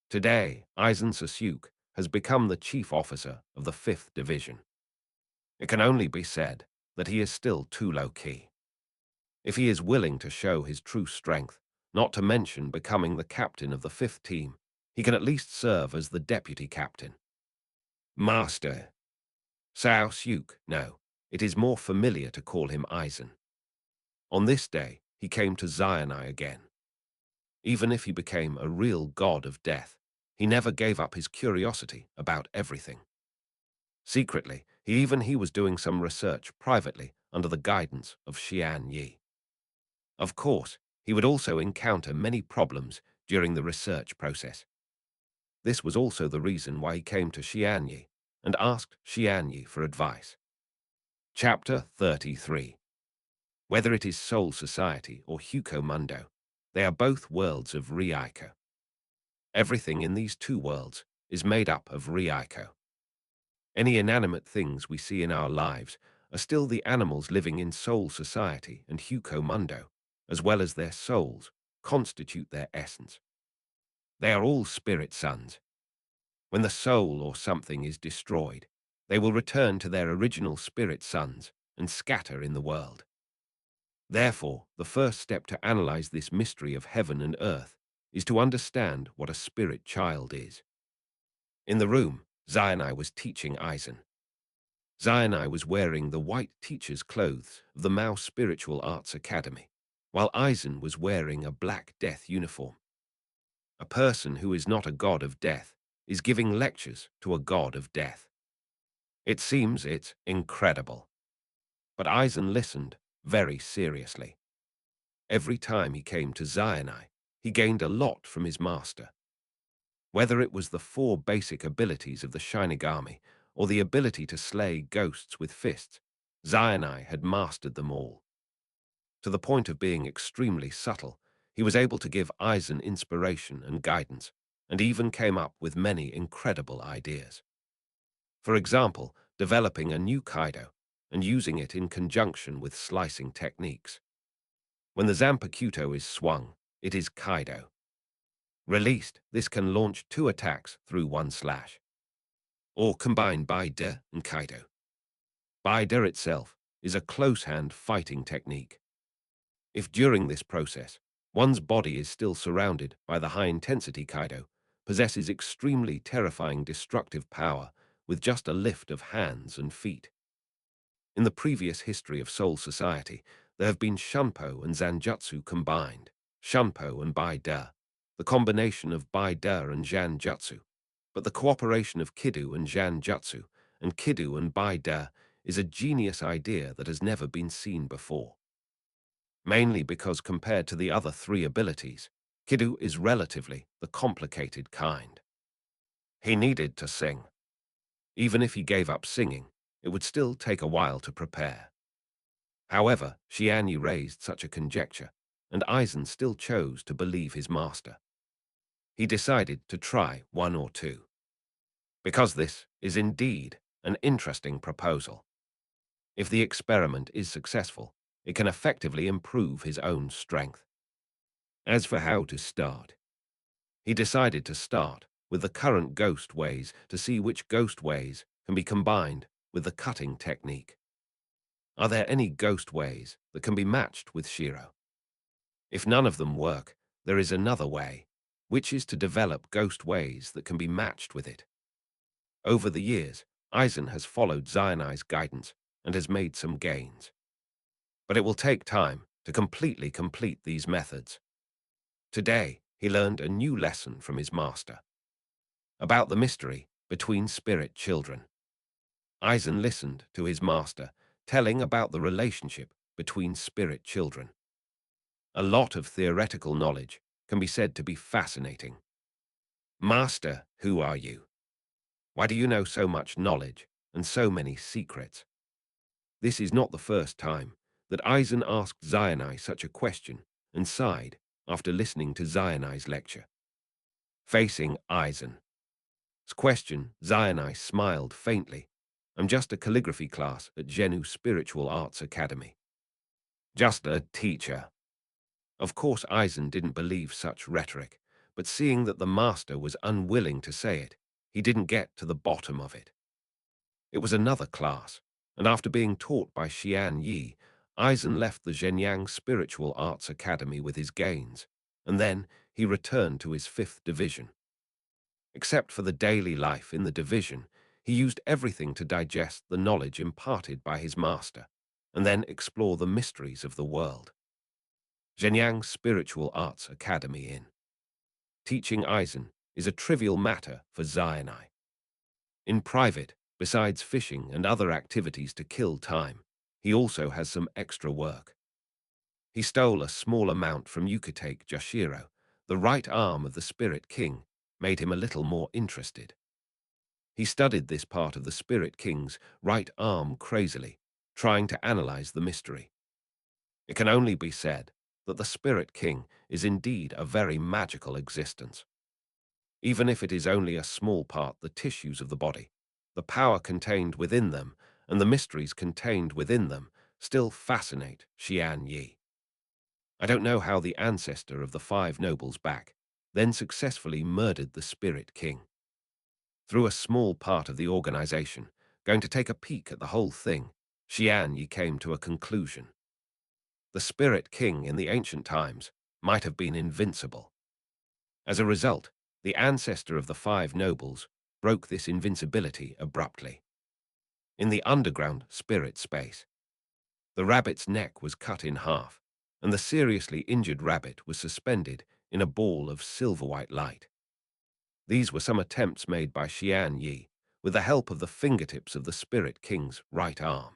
Today, Aizen Sasuke has become the chief officer of the 5th Division. It can only be said that he is still too low-key. If he is willing to show his true strength, not to mention becoming the captain of the 5th team, he can at least serve as the deputy captain. Master. Sao Suk, no, it is more familiar to call him Aizen. On this day, he came to Zayanai again. Even if he became a real god of death, he never gave up his curiosity about everything. Secretly, he was doing some research privately under the guidance of Xian Yi. Of course, he would also encounter many problems during the research process. This was also the reason why he came to Xian Yi and asked Xian Yi for advice. Chapter 33. Whether it is Soul Society or Huko Mundo, they are both worlds of Reiko. Everything in these two worlds is made up of Reiko. Any inanimate things we see in our lives are still the animals living in Soul Society and Huko Mundo, as well as their souls, constitute their essence. They are all spirit sons. When the soul or something is destroyed, they will return to their original spirit sons and scatter in the world. Therefore, the first step to analyze this mystery of heaven and earth is to understand what a spirit child is. In the room, Zayanai was teaching Aizen. Zayanai was wearing the white teacher's clothes of the Mao Spiritual Arts Academy, while Aizen was wearing a black death uniform. A person who is not a god of death is giving lectures to a god of death. It seems it's incredible. But Aizen listened very seriously. Every time he came to Zayanai, he gained a lot from his master. Whether it was the 4 basic abilities of the Shinigami or the ability to slay ghosts with fists, Zayanai had mastered them all. To the point of being extremely subtle, he was able to give Aizen inspiration and guidance, and even came up with many incredible ideas. For example, developing a new Kaido and using it in conjunction with slicing techniques. When the Zanpakuto is swung, it is Kaido. Released, this can launch 2 attacks through 1 slash. Or combine Bai-De and Kaido. Bai-De itself is a close-hand fighting technique. If during this process, one's body is still surrounded by the high-intensity Kaido, possesses extremely terrifying destructive power with just a lift of hands and feet. In the previous history of Soul Society, there have been Shunpo and Zanjutsu combined, Shunpo and Bai-De, the combination of Bai-De and Zanjutsu. But the cooperation of Kidu and Zanjutsu, and Kidu and Bai-De, is a genius idea that has never been seen before. Mainly because compared to the other 3 abilities, Kidu is relatively the complicated kind. He needed to sing. Even if he gave up singing, it would still take a while to prepare. However, Xianyi raised such a conjecture, and Aizen still chose to believe his master. He decided to try 1 or 2. Because this is indeed an interesting proposal. If the experiment is successful, it can effectively improve his own strength. As for how to start, he decided to start with the current ghost ways to see which ghost ways can be combined with the cutting technique. Are there any ghost ways that can be matched with Shiro? If none of them work, there is another way, which is to develop ghost ways that can be matched with it. Over the years, Aizen has followed Zayanai's guidance and has made some gains. But it will take time to completely complete these methods. Today, he learned a new lesson from his master about the mystery between spirit children. Aizen listened to his master telling about the relationship between spirit children. A lot of theoretical knowledge can be said to be fascinating. Master, who are you? Why do you know so much knowledge and so many secrets? This is not the first time that Aizen asked Zayanai such a question and sighed after listening to Zayanai's lecture. Facing Aizen's question, Zayanai smiled faintly. I'm just a calligraphy class at Zhenu Spiritual Arts Academy. Just a teacher. Of course, Aizen didn't believe such rhetoric, but seeing that the master was unwilling to say it, he didn't get to the bottom of it. It was another class, and after being taught by Xian Yi, Aizen left the Zhenyang Spiritual Arts Academy with his gains, and then he returned to his 5th division. Except for the daily life in the division, he used everything to digest the knowledge imparted by his master, and then explore the mysteries of the world. Zhenyang Spiritual Arts Academy in. Teaching Aizen is a trivial matter for Zainai. In private, besides fishing and other activities to kill time, he also has some extra work. He stole a small amount from Yukitake Jashiro, the right arm of the Spirit King, made him a little more interested. He studied this part of the Spirit King's right arm crazily, trying to analyze the mystery. It can only be said that the Spirit King is indeed a very magical existence. Even if it is only a small part, the tissues of the body, the power contained within them, and the mysteries contained within them still fascinate Xian Yi. I don't know how the ancestor of the five nobles back then successfully murdered the Spirit King. Through a small part of the organization, going to take a peek at the whole thing, Xian Yi came to a conclusion. The Spirit King in the ancient times might have been invincible. As a result, the ancestor of the five nobles broke this invincibility abruptly. In the underground spirit space, the rabbit's neck was cut in half, and the seriously injured rabbit was suspended in a ball of silver-white light. These were some attempts made by Xian Yi with the help of the fingertips of the Spirit King's right arm.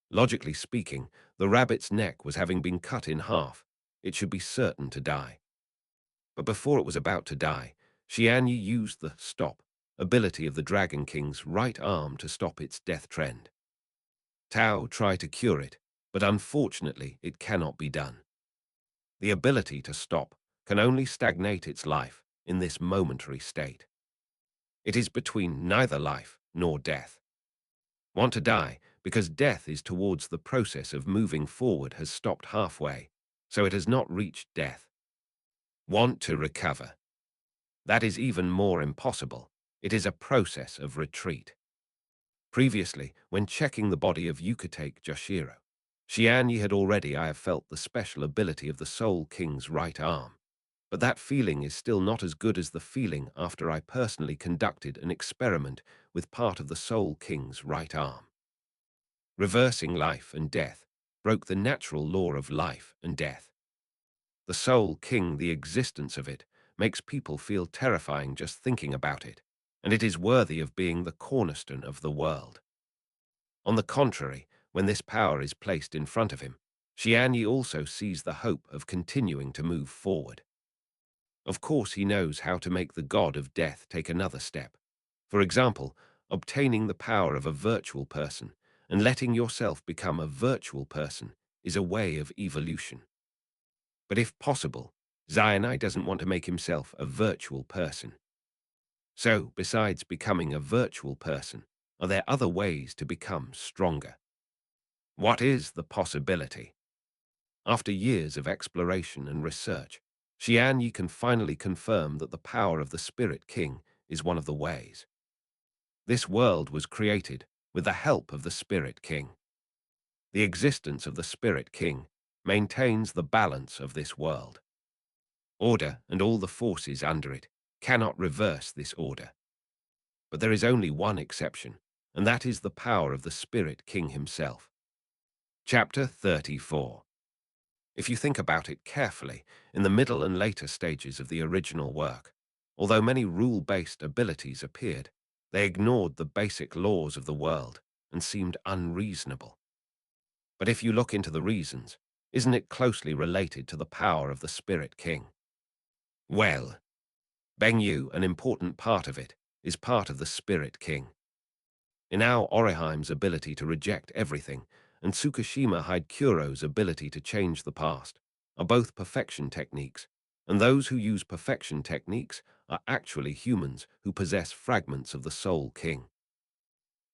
Logically speaking, the rabbit's neck was having been cut in half. It should be certain to die. But before it was about to die, Xian Yi used the stop ability of the Dragon King's right arm to stop its death trend. Tao tried to cure it, but unfortunately it cannot be done. The ability to stop can only stagnate its life in this momentary state. It is between neither life nor death. Want to die because death is towards the process of moving forward has stopped halfway, so it has not reached death. Want to recover. That is even more impossible. It is a process of retreat. Previously, when checking the body of Yukitake Jashiro, Xian Yi had already I have felt the special ability of the Soul King's right arm. But that feeling is still not as good as the feeling after I personally conducted an experiment with part of the Soul King's right arm. Reversing life and death broke the natural law of life and death. The Soul King, the existence of it, makes people feel terrifying just thinking about it, and it is worthy of being the cornerstone of the world. On the contrary, when this power is placed in front of him, Xian Yi also sees the hope of continuing to move forward. Of course, he knows how to make the god of death take another step. For example, obtaining the power of a virtual person and letting yourself become a virtual person is a way of evolution. But if possible, Zainai doesn't want to make himself a virtual person. So, besides becoming a virtual person, are there other ways to become stronger? What is the possibility? After years of exploration and research, Xian Yi can finally confirm that the power of the Spirit King is one of the ways. This world was created with the help of the Spirit King. The existence of the Spirit King maintains the balance of this world. Order and all the forces under it cannot reverse this order. But there is only one exception, and that is the power of the Spirit King himself. Chapter 34. If you think about it carefully, in the middle and later stages of the original work, although many rule-based abilities appeared, they ignored the basic laws of the world and seemed unreasonable. But if you look into the reasons, isn't it closely related to the power of the Spirit King? Well, Bengyu, an important part of it, is part of the Spirit King. Inao Oriheim's ability to reject everything and Tsukishima Hidekuro's ability to change the past are both perfection techniques, and those who use perfection techniques are actually humans who possess fragments of the Soul King.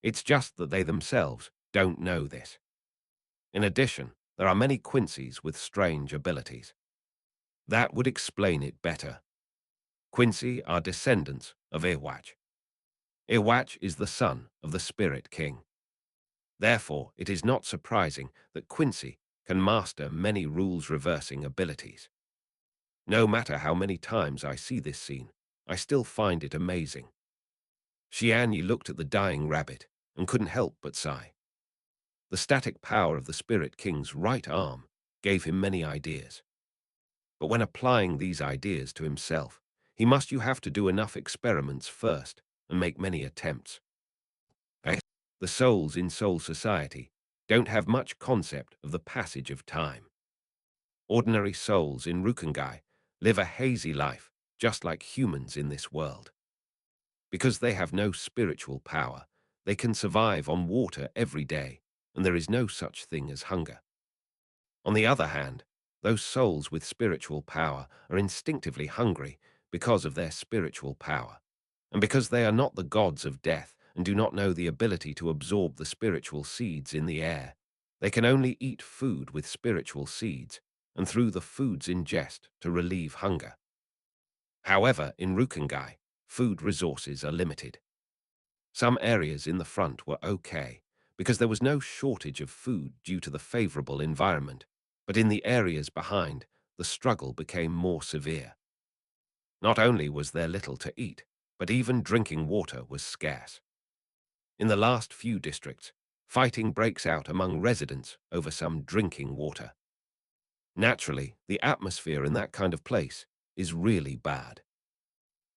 It's just that they themselves don't know this. In addition, there are many Quincy's with strange abilities. That would explain it better. Quincy are descendants of Iwatch. Iwatch is the son of the Spirit King. Therefore, it is not surprising that Quincy can master many rules-reversing abilities. No matter how many times I see this scene, I still find it amazing. Xian Yi looked at the dying rabbit and couldn't help but sigh. The static power of the Spirit King's right arm gave him many ideas. But when applying these ideas to himself, you have to do enough experiments first and make many attempts. The souls in Soul Society don't have much concept of the passage of time. Ordinary souls in Rukungai live a hazy life, just like humans in this world. Because they have no spiritual power, they can survive on water every day, and there is no such thing as hunger. On the other hand, those souls with spiritual power are instinctively hungry because of their spiritual power, and because they are not the gods of death and do not know the ability to absorb the spiritual seeds in the air. They can only eat food with spiritual seeds, and through the food's ingest to relieve hunger. However, in Rukungai, food resources are limited. Some areas in the front were okay, because there was no shortage of food due to the favorable environment, but in the areas behind, the struggle became more severe. Not only was there little to eat, but even drinking water was scarce. In the last few districts, fighting breaks out among residents over some drinking water. Naturally, the atmosphere in that kind of place is really bad.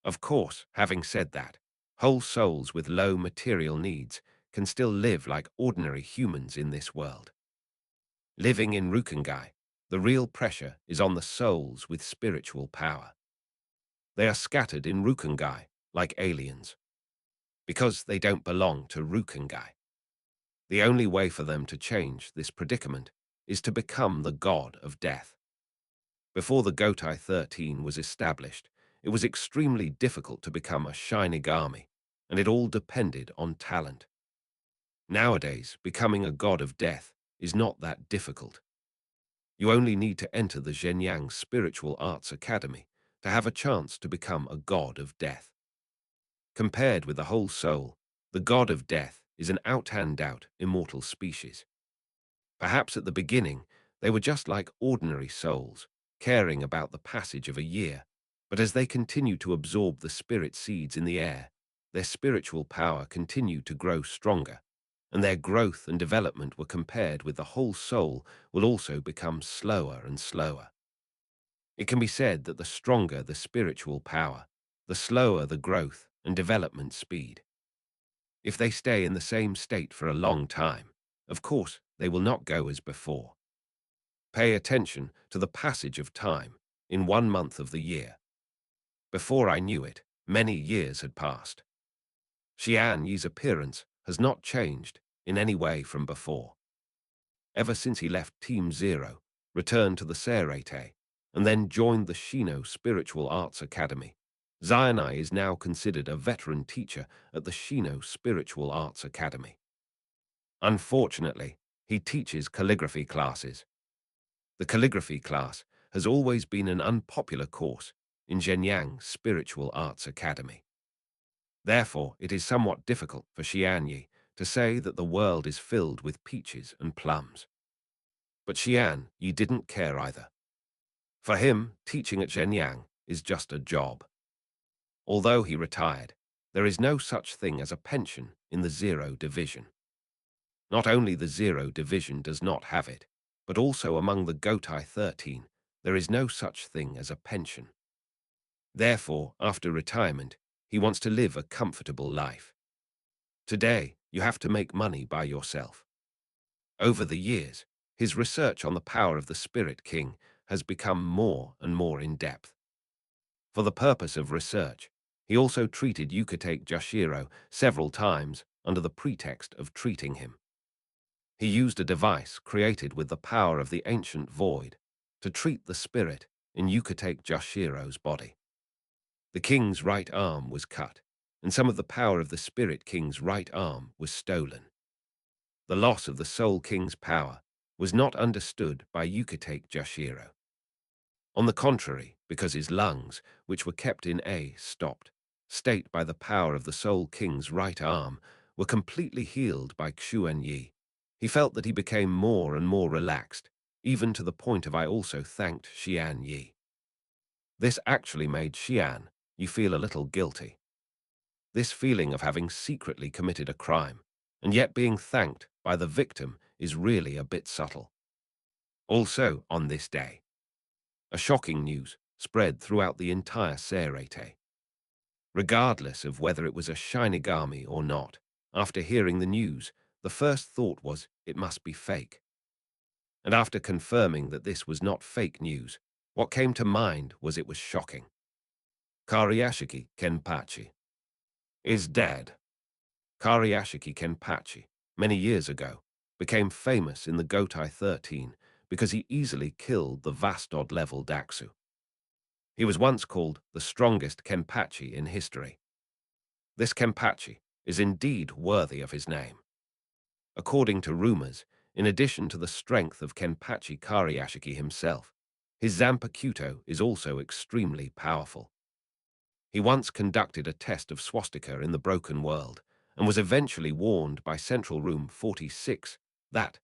Of course, having said that, whole souls with low material needs can still live like ordinary humans in this world. Living in Rukungai, the real pressure is on the souls with spiritual power. They are scattered in Rukungai like aliens, because they don't belong to Rukungai. The only way for them to change this predicament is to become the god of death. Before the Gotai 13 was established, it was extremely difficult to become a Shinigami, and it all depended on talent. Nowadays, becoming a god of death is not that difficult. You only need to enter the Zhenyang Spiritual Arts Academy to have a chance to become a god of death. Compared with the whole soul, the god of death is an out-and-out immortal species. Perhaps at the beginning, they were just like ordinary souls, caring about the passage of a year, but as they continued to absorb the spirit seeds in the air, their spiritual power continued to grow stronger, and their growth and development were compared with the whole soul will also become slower and slower. It can be said that the stronger the spiritual power, the slower the growth and development speed. If they stay in the same state for a long time, of course, they will not go as before. Pay attention to the passage of time in 1 month of the year. Before I knew it, many years had passed. Xian Yi's appearance has not changed in any way from before. Ever since he left Team Zero, returned to the Serete, and then joined the Shino Spiritual Arts Academy, Zionai is now considered a veteran teacher at the Shino Spiritual Arts Academy. Unfortunately, he teaches calligraphy classes. The calligraphy class has always been an unpopular course in Zhenyang Spiritual Arts Academy. Therefore, it is somewhat difficult for Xianyi to say that the world is filled with peaches and plums. But Xianyi didn't care either. For him, teaching at Zhenyang is just a job. Although he retired, there is no such thing as a pension in the Zero Division. Not only the Zero Division does not have it, but also among the Gotai 13, there is no such thing as a pension. Therefore, after retirement, he wants to live a comfortable life. Today, you have to make money by yourself. Over the years, his research on the power of the Spirit King has become more and more in-depth. For the purpose of research, he also treated Yukatake Jashiro several times under the pretext of treating him. He used a device created with the power of the ancient void to treat the spirit in Yukatake Jashiro's body. The king's right arm was cut, and some of the power of the spirit king's right arm was stolen. The loss of the soul king's power was not understood by Yukatake Jashiro. On the contrary, because his lungs, which were kept in a stopped state by the power of the soul king's right arm, were completely healed by Xuan Yi, he felt that he became more and more relaxed, even to the point of I also thanked Xian Yi. This actually made Xian Yi feel a little guilty. This feeling of having secretly committed a crime, and yet being thanked by the victim is really a bit subtle. Also, on this day, a shocking news spread throughout the entire Seirete. Regardless of whether it was a Shinigami or not, after hearing the news, the first thought was it must be fake. And after confirming that this was not fake news, what came to mind was it was shocking. Kariashiki Kenpachi is dead. Kariashiki Kenpachi, many years ago, became famous in the Gotai 13 because he easily killed the Vastod-level Daxu. He was once called the strongest Kenpachi in history. This Kenpachi is indeed worthy of his name. According to rumors, in addition to the strength of Kenpachi Kariashiki himself, his Zanpakuto is also extremely powerful. He once conducted a test of swastika in the Broken World and was eventually warned by Central Room 46 that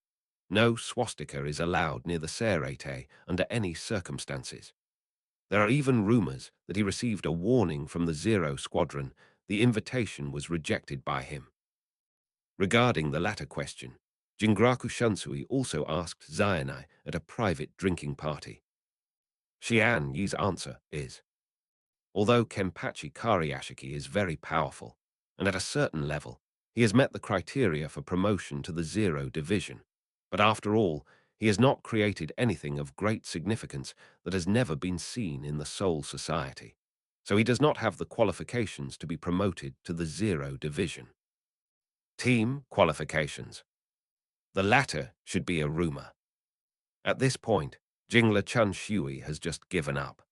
no swastika is allowed near the Seirete under any circumstances. There are even rumors that he received a warning from the Zero Squadron. The invitation was rejected by him. Regarding the latter question, Jingaku Shunsui also asked Zayanai at a private drinking party. Xian Yi's answer is, although Kenpachi Kariashiki is very powerful, and at a certain level, he has met the criteria for promotion to the Zero Division, but after all, he has not created anything of great significance that has never been seen in the Soul Society, so he does not have the qualifications to be promoted to the Zero Division. Team qualifications. The latter should be a rumor. At this point, Jingla Chun Shui has just given up.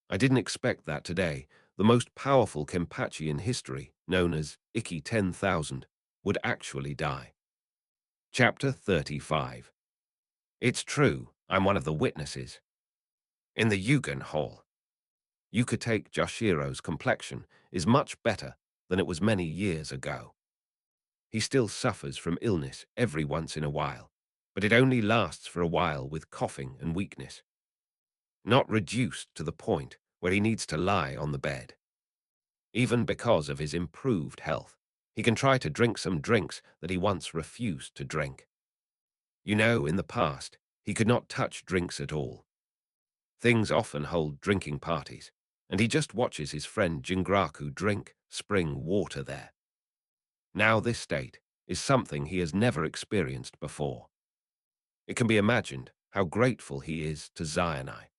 I didn't expect that today, the most powerful Kenpachi in history, known as Ikki 10,000, would actually die. Chapter 35. It's true, I'm one of the witnesses. In the Yugen Hall, Yukatake Joshiro's complexion is much better than it was many years ago. He still suffers from illness every once in a while, but it only lasts for a while with coughing and weakness. Not reduced to the point where he needs to lie on the bed. Even because of his improved health, he can try to drink some drinks that he once refused to drink. You know, in the past, he could not touch drinks at all. Things often hold drinking parties, and he just watches his friend Jingaku drink spring water there. Now this state is something he has never experienced before. It can be imagined how grateful he is to Zayanai.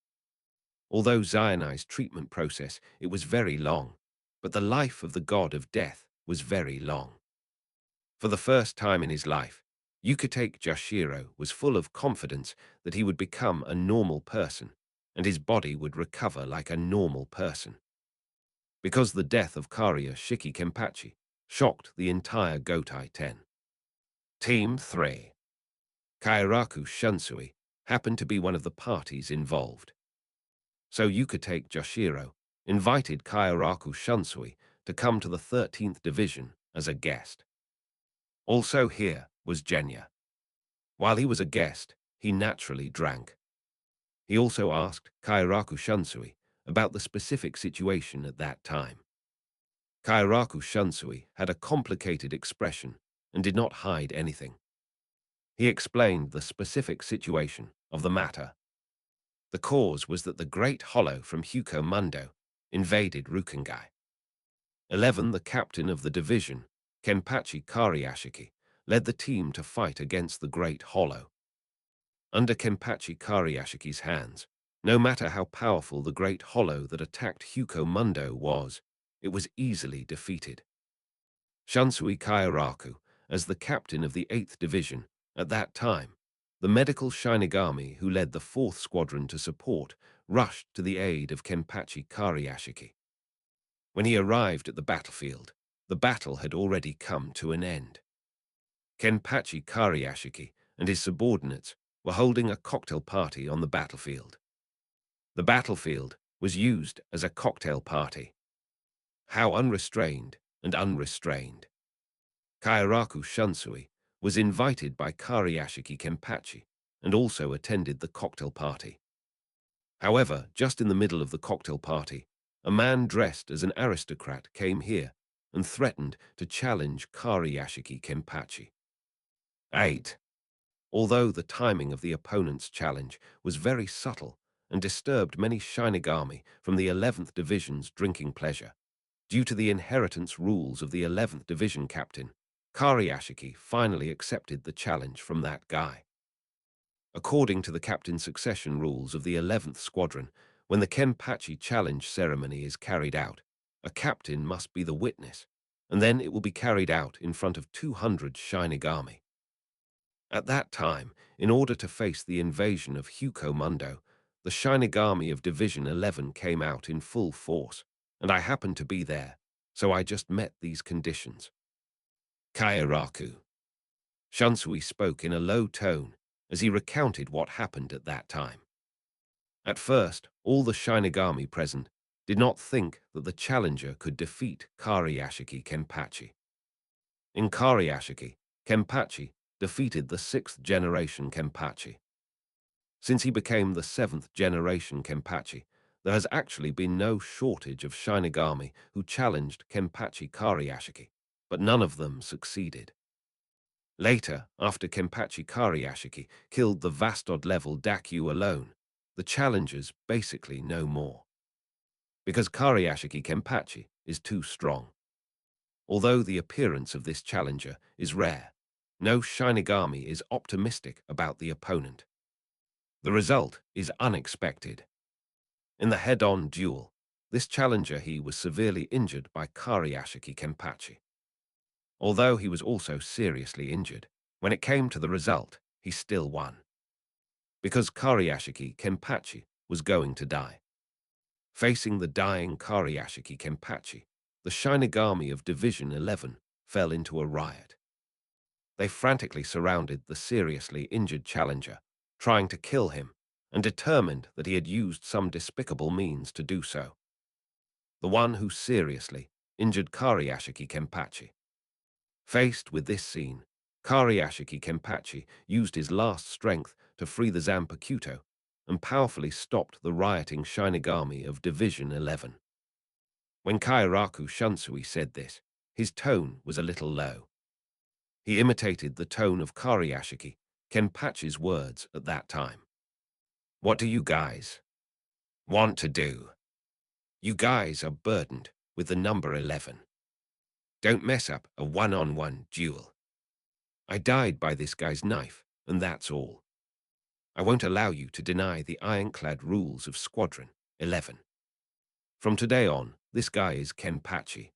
Although Zayanai's treatment process, it was very long, but the life of the god of death was very long. For the first time in his life, Yukatake Jashiro was full of confidence that he would become a normal person, and his body would recover like a normal person. Because the death of Karia Shiki Kenpachi shocked the entire Gotai 10. Team 3. Kairaku Shunsui happened to be one of the parties involved. So Yukatake Jashiro invited Kairaku Shunsui to come to the 13th Division as a guest. Also here was Genya. While he was a guest, he naturally drank. He also asked Kairaku Shunsui about the specific situation at that time. Kairaku Shunsui had a complicated expression and did not hide anything. He explained the specific situation of the matter. The cause was that the Great Hollow from Huko Mundo invaded Rukengai. 11, the captain of the division, Kenpachi Kariashiki, led the team to fight against the Great Hollow. Under Kenpachi Kariashiki's hands, no matter how powerful the Great Hollow that attacked Huko Mundo was, it was easily defeated. Shunsui Kairaku, as the captain of the 8th Division, at that time, the medical Shinigami who led the 4th Squadron to support, rushed to the aid of Kenpachi Kariashiki. When he arrived at the battlefield, the battle had already come to an end. Kenpachi Kariashiki and his subordinates were holding a cocktail party on the battlefield. The battlefield was used as a cocktail party. How unrestrained and unrestrained. Kairaku Shunsui was invited by Kariashiki Kenpachi and also attended the cocktail party. However, just in the middle of the cocktail party, a man dressed as an aristocrat came here and threatened to challenge Kariashiki Kenpachi. 8. although the timing of the opponent's challenge was very subtle and disturbed many Shinigami from the 11th Division's drinking pleasure. Due to the inheritance rules of the 11th Division captain, Kariashiki finally accepted the challenge from that guy. According to the captain's succession rules of the 11th Squadron, when the Kenpachi challenge ceremony is carried out, a captain must be the witness, and then it will be carried out in front of 200 Shinigami. At that time, in order to face the invasion of Huko Mundo, the Shinigami of Division 11 came out in full force, and I happened to be there, so I just met these conditions. Kairaku. Shunsui spoke in a low tone as he recounted what happened at that time. At first, all the Shinigami present did not think that the challenger could defeat Kariashiki Kenpachi. In Kariashiki, Kenpachi defeated the 6th generation Kenpachi. Since he became the 7th generation Kenpachi, there has actually been no shortage of Shinigami who challenged Kenpachi Kariashiki, but none of them succeeded. Later, after Kenpachi Kariashiki killed the Vastod-level Dakyu alone, the challengers basically no more. Because Kariashiki Kenpachi is too strong. Although the appearance of this challenger is rare, no Shinigami is optimistic about the opponent. The result is unexpected. In the head-on duel, this challenger he was severely injured by Kariashiki Kenpachi. Although he was also seriously injured, when it came to the result, he still won. Because Kariashiki Kenpachi was going to die. Facing the dying Kariashiki Kenpachi, the Shinigami of Division 11 fell into a riot. They frantically surrounded the seriously injured challenger, trying to kill him, and determined that he had used some despicable means to do so. The one who seriously injured Kariashiki Kenpachi. Faced with this scene, Kariashiki Kenpachi used his last strength to free the Zanpakuto and powerfully stopped the rioting Shinigami of Division 11. When Kairaku Shunsui said this, his tone was a little low. He imitated the tone of Kariashiki Kenpachi's words at that time. What do you guys want to do? You guys are burdened with the number 11. Don't mess up a one-on-one duel. I died by this guy's knife, and that's all. I won't allow you to deny the ironclad rules of Squadron 11. From today on, this guy is Kenpachi.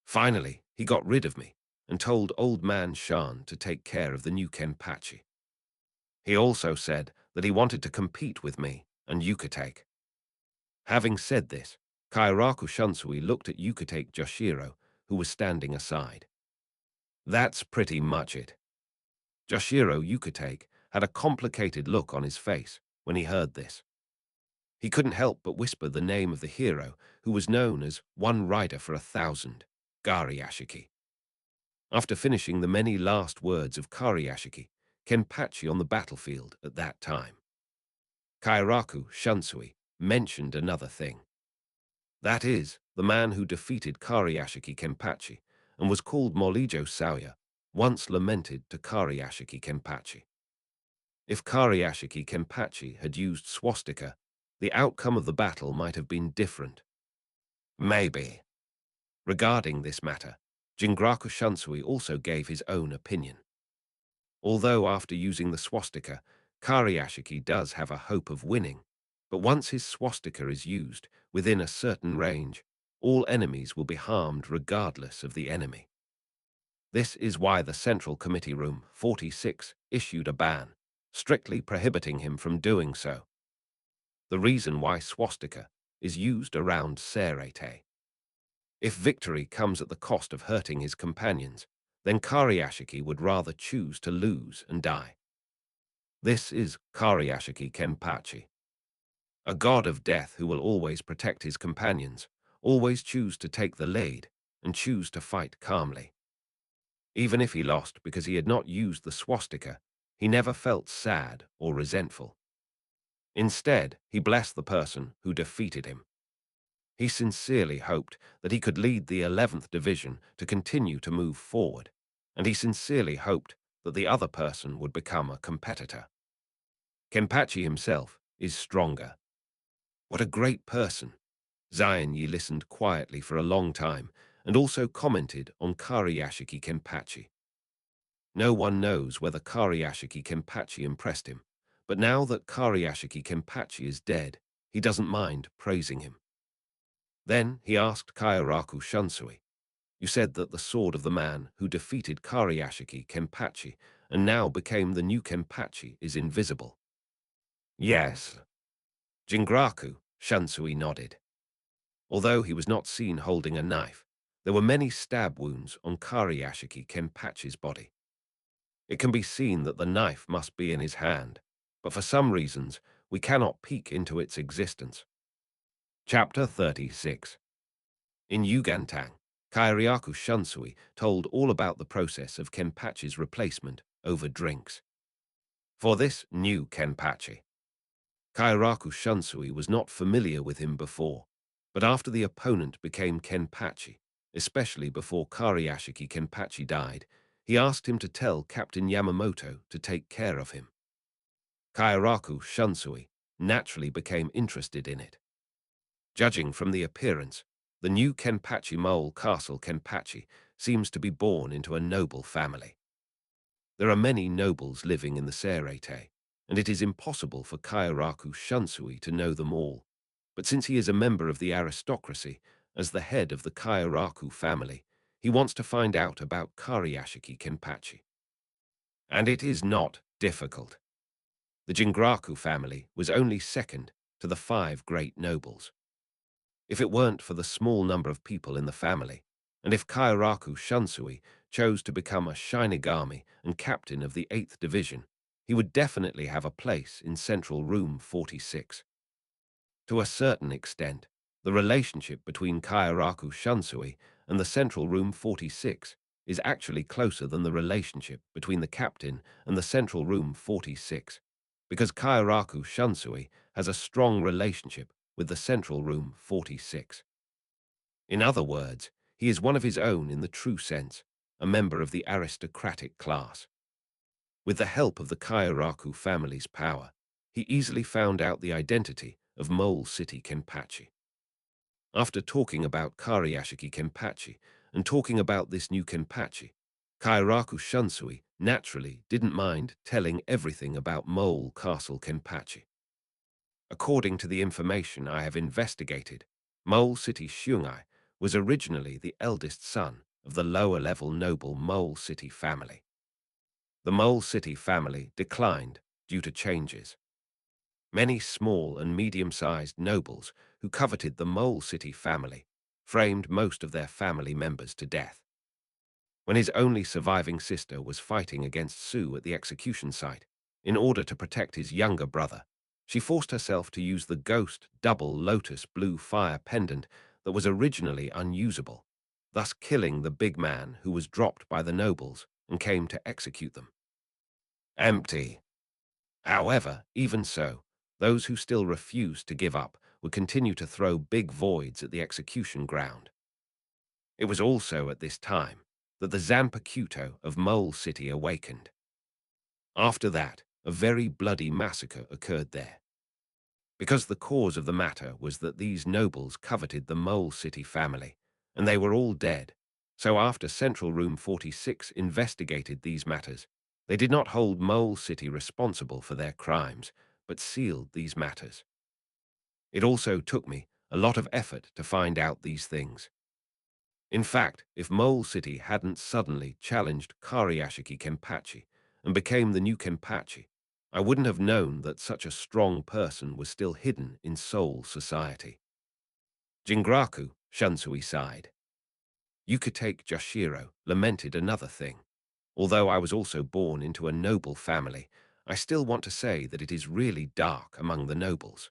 Finally, he got rid of me and told Old Man Shan to take care of the new Kenpachi. He also said that he wanted to compete with me and Yukatake. Having said this, Kairaku Shunsui looked at Yukatake Joshiro, who was standing aside. That's pretty much it. Joshiro Yukatake had a complicated look on his face when he heard this. He couldn't help but whisper the name of the hero who was known as One Rider for 1,000, Kariashiki. After finishing the many last words of Kariashiki, Kenpachi on the battlefield at that time, Kairaku Shunsui mentioned another thing. That is, the man who defeated Kariashiki Kenpachi and was called Molijo Saoya once lamented to Kariashiki Kenpachi. If Kariashiki Kenpachi had used swastika, the outcome of the battle might have been different. Maybe. Regarding this matter, Jingaku Shunsui also gave his own opinion. Although after using the swastika, Kariashiki does have a hope of winning, but once his swastika is used within a certain range, all enemies will be harmed regardless of the enemy. This is why the Central Committee Room 46 issued a ban, strictly prohibiting him from doing so. The reason why swastika is used around Serete. If victory comes at the cost of hurting his companions, then Kariashiki would rather choose to lose and die. This is Kariashiki Kenpachi, a god of death who will always protect his companions, always choose to take the lead, and choose to fight calmly. Even if he lost because he had not used the swastika, he never felt sad or resentful. Instead, he blessed the person who defeated him. He sincerely hoped that he could lead the 11th Division to continue to move forward, and he sincerely hoped that the other person would become a competitor. Kenpachi himself is stronger. What a great person! Zion Yi listened quietly for a long time and also commented on Kariashiki Kenpachi. No one knows whether Kariashiki Kenpachi impressed him, but now that Kariashiki Kenpachi is dead, he doesn't mind praising him. Then he asked Kairaku Shunsui, "You said that the sword of the man who defeated Kariashiki Kenpachi and now became the new Kenpachi is invisible." "Yes." Jingraku Shunsui nodded. Although he was not seen holding a knife, there were many stab wounds on Kariashiki Kenpachi's body. It can be seen that the knife must be in his hand, but for some reasons we cannot peek into its existence. Chapter 36. In Yugantang, Kairyaku Shunsui told all about the process of Kenpachi's replacement over drinks. For this new Kenpachi, Kairaku Shunsui was not familiar with him before, but after the opponent became Kenpachi, especially before Kariashiki Kenpachi died, he asked him to tell Captain Yamamoto to take care of him. Kairaku Shunsui naturally became interested in it. Judging from the appearance, the new Kenpachi Mole Castle Kenpachi seems to be born into a noble family. There are many nobles living in the Serete, and it is impossible for Kairaku Shunsui to know them all. But since he is a member of the aristocracy, as the head of the Kairaku family, he wants to find out about Kariashiki Kenpachi. And it is not difficult. The Jingraku family was only second to the 5 great nobles. If it weren't for the small number of people in the family, and if Kairaku Shunsui chose to become a Shinigami and captain of the 8th Division, he would definitely have a place in Central Room 46. To a certain extent, the relationship between Kairaku Shunsui and the Central Room 46 is actually closer than the relationship between the captain and the Central Room 46, because Kairaku Shunsui has a strong relationship with the Central Room 46. In other words, he is one of his own in the true sense, a member of the aristocratic class. With the help of the Kairaku family's power, he easily found out the identity of Mole City Kenpachi. After talking about Kariashiki Kenpachi and talking about this new Kenpachi, Kairaku Shunsui naturally didn't mind telling everything about Mole Castle Kenpachi. According to the information I have investigated, Mole City Shungai was originally the eldest son of the lower-level noble Mole City family. The Mole City family declined due to changes. Many small and medium-sized nobles who coveted the Mole City family framed most of their family members to death. When his only surviving sister was fighting against Sue at the execution site, in order to protect his younger brother, she forced herself to use the ghost double lotus blue fire pendant that was originally unusable, thus killing the big man who was dropped by the nobles and came to execute them. Empty. However, even so, those who still refused to give up would continue to throw big voids at the execution ground. It was also at this time that the Zanpakuto of Mole City awakened. After that, a very bloody massacre occurred there. Because the cause of the matter was that these nobles coveted the Mole City family, and they were all dead. So after Central Room 46 investigated these matters, they did not hold Mole City responsible for their crimes, but sealed these matters. It also took me a lot of effort to find out these things. In fact, if Mole City hadn't suddenly challenged Kariashiki Kenpachi and became the new Kenpachi, I wouldn't have known that such a strong person was still hidden in Soul Society. Jingraku Shunsui sighed. Yukitake Joshiro lamented another thing. Although I was also born into a noble family, I still want to say that it is really dark among the nobles.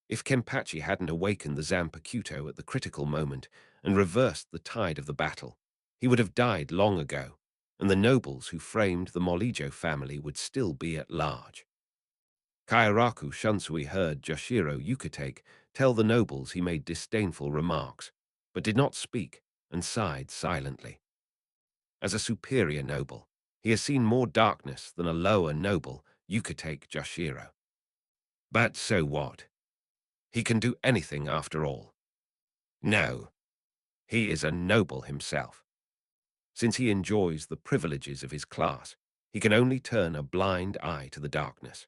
If Kenpachi hadn't awakened the Zanpakuto at the critical moment and reversed the tide of the battle, he would have died long ago, and the nobles who framed the Molijo family would still be at large. Kairaku Shunsui heard Joshiro Yukitake tell the nobles he made disdainful remarks, but did not speak and sighed silently. As a superior noble, He has seen more darkness than a lower noble Yukitake Joshiro. But so what? He can do anything after all. No, he is a noble himself. Since he enjoys the privileges of his class, he can only turn a blind eye to the darkness.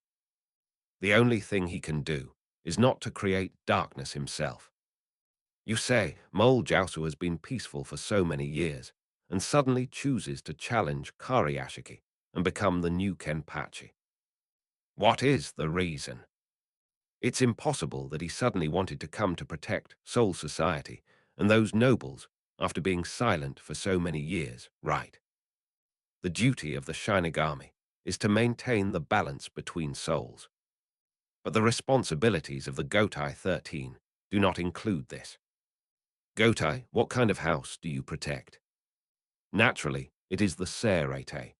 The only thing he can do is not to create darkness himself. You say Mole Jiaosu has been peaceful for so many years, and suddenly chooses to challenge Kariashiki and become the new Kenpachi. What is the reason? It's impossible that he suddenly wanted to come to protect Soul Society and those nobles after being silent for so many years, right? The duty of the Shinigami is to maintain the balance between souls. But the responsibilities of the Gotai 13 do not include this. Gotai, what kind of house do you protect? Naturally, it is the Serete.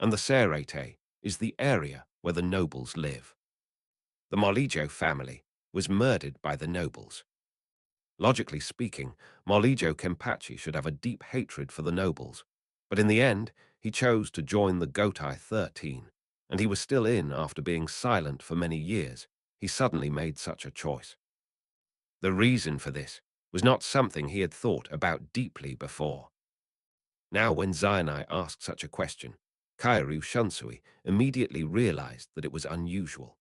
And the Serete is the area where the nobles live. The Molijo family was murdered by the nobles. Logically speaking, Molijo Kenpachi should have a deep hatred for the nobles, but in the end, he chose to join the Gotai 13, and he was still in after being silent for many years. He suddenly made such a choice. The reason for this was not something he had thought about deeply before. Now, when Zainai asked such a question, Kaoru Shunsui immediately realized that it was unusual.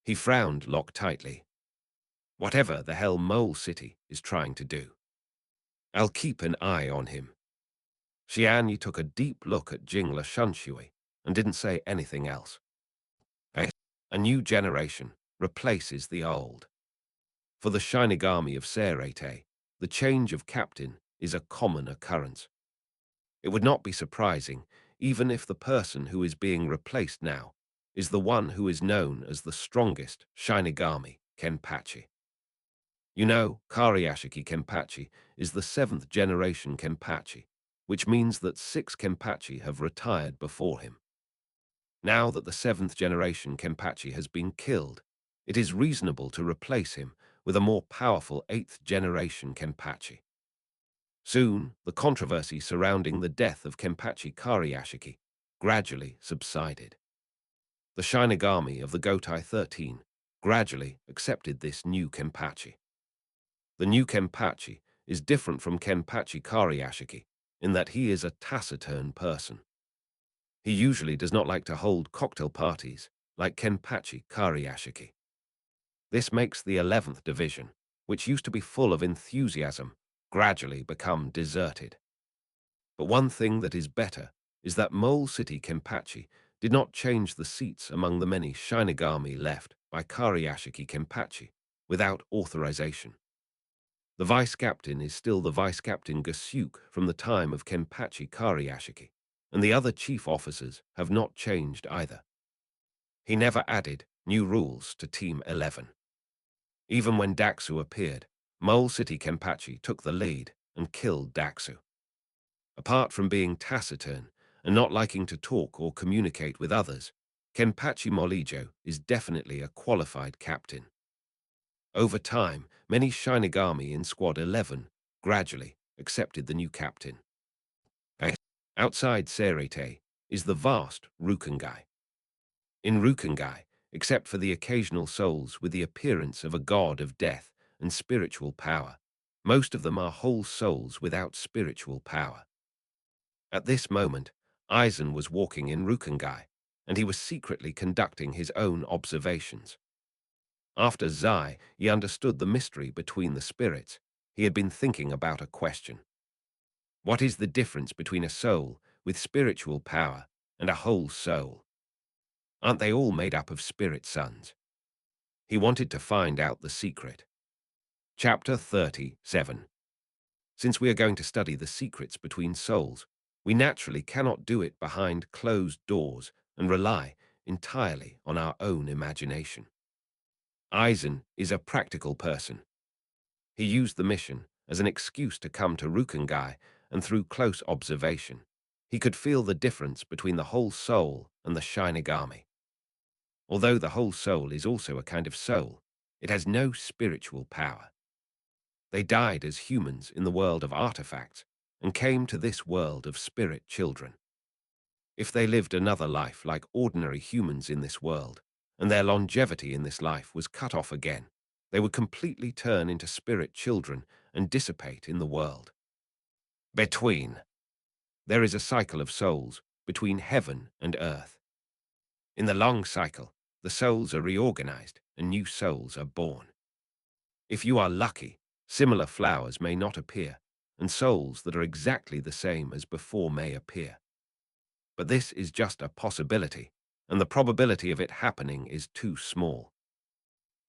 He frowned lock-tightly. Whatever the hell Mole City is trying to do, I'll keep an eye on him. Xianyi took a deep look at Jingla Shunshui and didn't say anything else. A new generation replaces the old. For the Shinigami of Serete, the change of captain is a common occurrence. It would not be surprising, even if the person who is being replaced now is the one who is known as the strongest Shinigami Kenpachi. You know, Kariashiki Kenpachi is the 7th generation Kenpachi, which means that 6 Kenpachi have retired before him. Now that the 7th generation Kenpachi has been killed, it is reasonable to replace him with a more powerful 8th generation Kenpachi. Soon, the controversy surrounding the death of Kenpachi Kariashiki gradually subsided. The Shinigami of the Gotai 13 gradually accepted this new Kenpachi. The new Kenpachi is different from Kenpachi Kariashiki in that he is a taciturn person. He usually does not like to hold cocktail parties like Kenpachi Kariashiki. This makes the 11th division, which used to be full of enthusiasm, gradually become deserted. But one thing that is better is that Mole City Kenpachi did not change the seats among the many Shinigami left by Kariashiki Kenpachi without authorization. The vice-captain is still the vice-captain Gasuke from the time of Kenpachi Kariashiki, and the other chief officers have not changed either. He never added new rules to Team 11. Even when Daxu appeared, Mole City Kenpachi took the lead and killed Daxu. Apart from being taciturn and not liking to talk or communicate with others, Kenpachi Molijo is definitely a qualified captain. Over time, many Shinigami in Squad 11 gradually accepted the new captain. Outside Serete is the vast Rukengai. In Rukengai, except for the occasional souls with the appearance of a god of death and spiritual power, most of them are whole souls without spiritual power. At this moment, Aizen was walking in Rukengai, and he was secretly conducting his own observations. After Zai, he understood the mystery between the spirits. He had been thinking about a question. What is the difference between a soul with spiritual power and a whole soul? Aren't they all made up of spirit sons? He wanted to find out the secret. Chapter 37. Since we are going to study the secrets between souls, we naturally cannot do it behind closed doors and rely entirely on our own imagination. Aizen is a practical person. He used the mission as an excuse to come to Rukengai, and through close observation, he could feel the difference between the whole soul and the Shinigami. Although the whole soul is also a kind of soul, it has no spiritual power. They died as humans in the world of artifacts and came to this world of spirit children. If they lived another life like ordinary humans in this world, and their longevity in this life was cut off again, they would completely turn into spirit children and dissipate in the world. Between. There is a cycle of souls between heaven and earth. In the long cycle, the souls are reorganized and new souls are born. If you are lucky, similar flowers may not appear, and souls that are exactly the same as before may appear. But this is just a possibility, and the probability of it happening is too small.